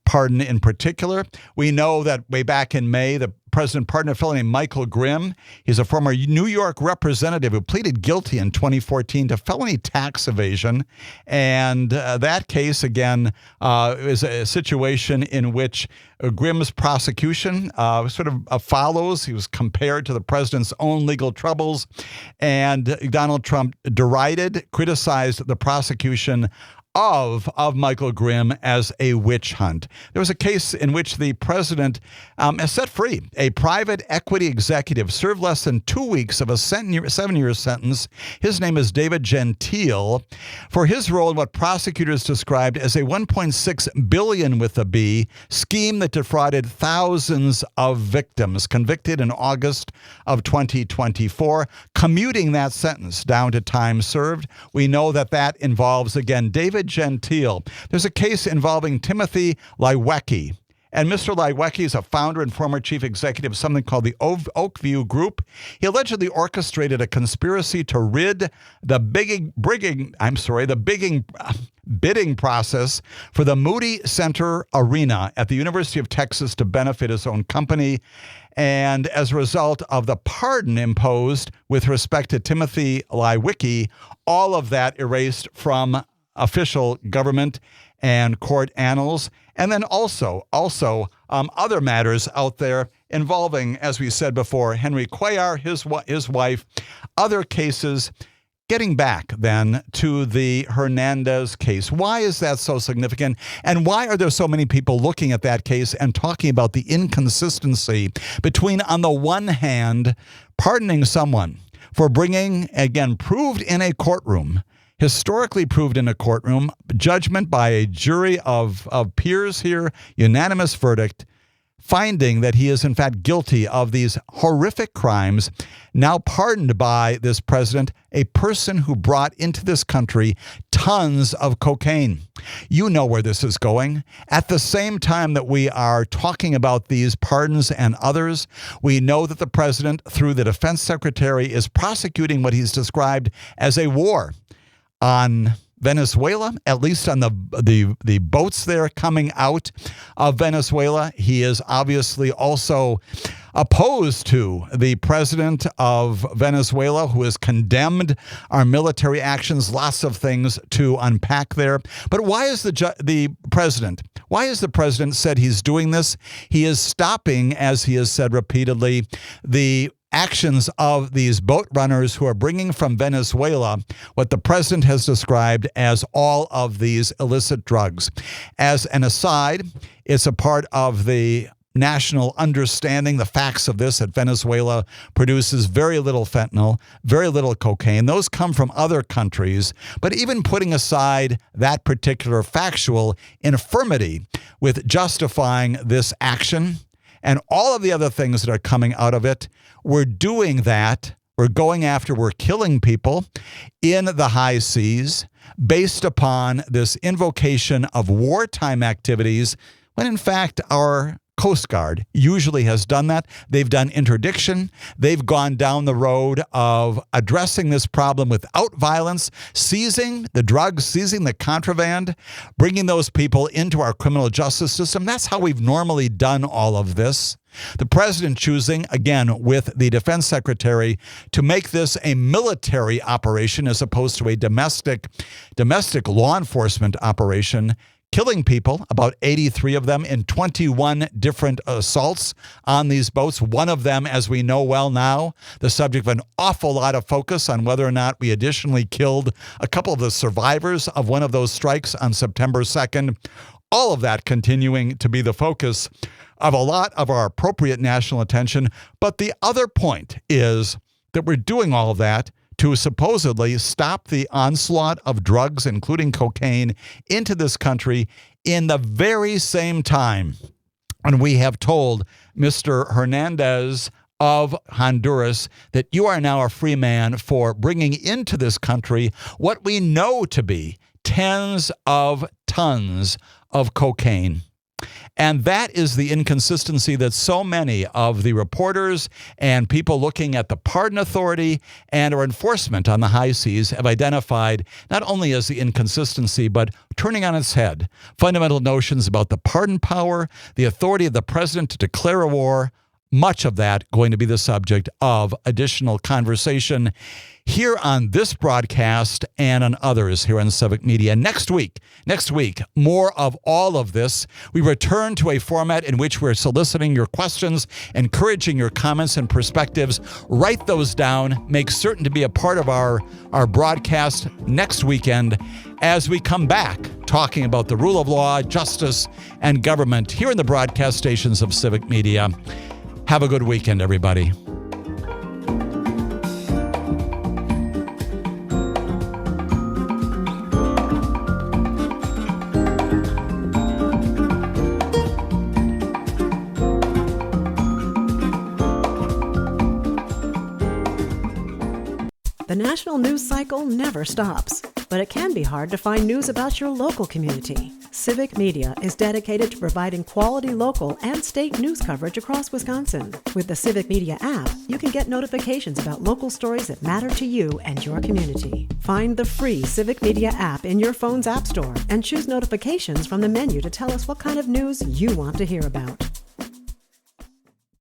pardon in particular. We know that way back in May, the president pardoned a fellow named Michael Grimm. He's a former New York representative who pleaded guilty in 2014 to felony tax evasion. And that case, again, is a situation in which Grimm's prosecution sort of follows. He was compared to the president's own legal troubles. And Donald Trump derided, criticized the prosecution of Michael Grimm as a witch hunt. There was a case in which the president has set free a private equity executive, served less than 2 weeks of a 7-year sentence. His name is David Gentile, for his role in what prosecutors described as a $1.6 billion with a B scheme that defrauded thousands of victims, convicted in August of 2024, commuting that sentence down to time served. We know that involves, again, David Gentile. There's a case involving Timothy Lewicki. And Mr. Lewicki is a founder and former chief executive of something called the Oakview Group. He allegedly orchestrated a conspiracy to rid the bidding process for the Moody Center Arena at the University of Texas to benefit his own company. And as a result of the pardon imposed with respect to Timothy Lewicki, all of that erased from official government and court annals. And then also other matters out there involving, as we said before, Henry Cuellar, his wife, other cases. Getting back then to the Hernandez case, why is that so significant? And why are there so many people looking at that case and talking about the inconsistency between, on the one hand, pardoning someone for bringing, again, proved in a courtroom, historically proved in a courtroom, judgment by a jury of peers here, unanimous verdict, finding that he is in fact guilty of these horrific crimes, now pardoned by this president, a person who brought into this country tons of cocaine. You know where this is going. At the same time that we are talking about these pardons and others, we know that the president, through the defense secretary, is prosecuting what he's described as a war on Venezuela, at least on the boats there coming out of Venezuela. He is obviously also opposed to the president of Venezuela, who has condemned our military actions. Lots of things to unpack there. But why is the president, Why has the president said he's doing this? He is stopping, as he has said repeatedly, the actions of these boat runners who are bringing from Venezuela what the president has described as all of these illicit drugs. As an aside, it's a part of the national understanding, the facts of this, that Venezuela produces very little fentanyl, very little cocaine. Those come from other countries. But even putting aside that particular factual infirmity with justifying this action and all of the other things that are coming out of it, we're doing that. We're going after, we're killing people in the high seas based upon this invocation of wartime activities, when in fact our Coast Guard usually has done that. They've done interdiction. They've gone down the road of addressing this problem without violence, seizing the drugs, seizing the contraband, bringing those people into our criminal justice system. That's how we've normally done all of this. The president choosing, again, with the defense secretary, to make this a military operation as opposed to a domestic law enforcement operation, killing people, about 83 of them in 21 different assaults on these boats. One of them, as we know well now, the subject of an awful lot of focus on whether or not we additionally killed a couple of the survivors of one of those strikes on September 2nd. All of that continuing to be the focus of a lot of our appropriate national attention. But the other point is that we're doing all of that to supposedly stop the onslaught of drugs, including cocaine, into this country in the very same time when we have told Mr. Hernandez of Honduras that you are now a free man for bringing into this country what we know to be tens of tons of cocaine. And that is the inconsistency that so many of the reporters and people looking at the pardon authority and our enforcement on the high seas have identified, not only as the inconsistency, but turning on its head fundamental notions about the pardon power, the authority of the president to declare a war. Much of that going to be the subject of additional conversation here on this broadcast and on others here on Civic Media. Next week, more of all of this. We return to a format in which we're soliciting your questions, encouraging your comments and perspectives. Write those down. Make certain to be a part of our broadcast next weekend as we come back talking about the rule of law, justice, and government here in the broadcast stations of Civic Media. Have a good weekend, everybody. The national news cycle never stops, but it can be hard to find news about your local community. Civic Media is dedicated to providing quality local and state news coverage across Wisconsin. With the Civic Media app, you can get notifications about local stories that matter to you and your community. Find the free Civic Media app in your phone's app store and choose notifications from the menu to tell us what kind of news you want to hear about.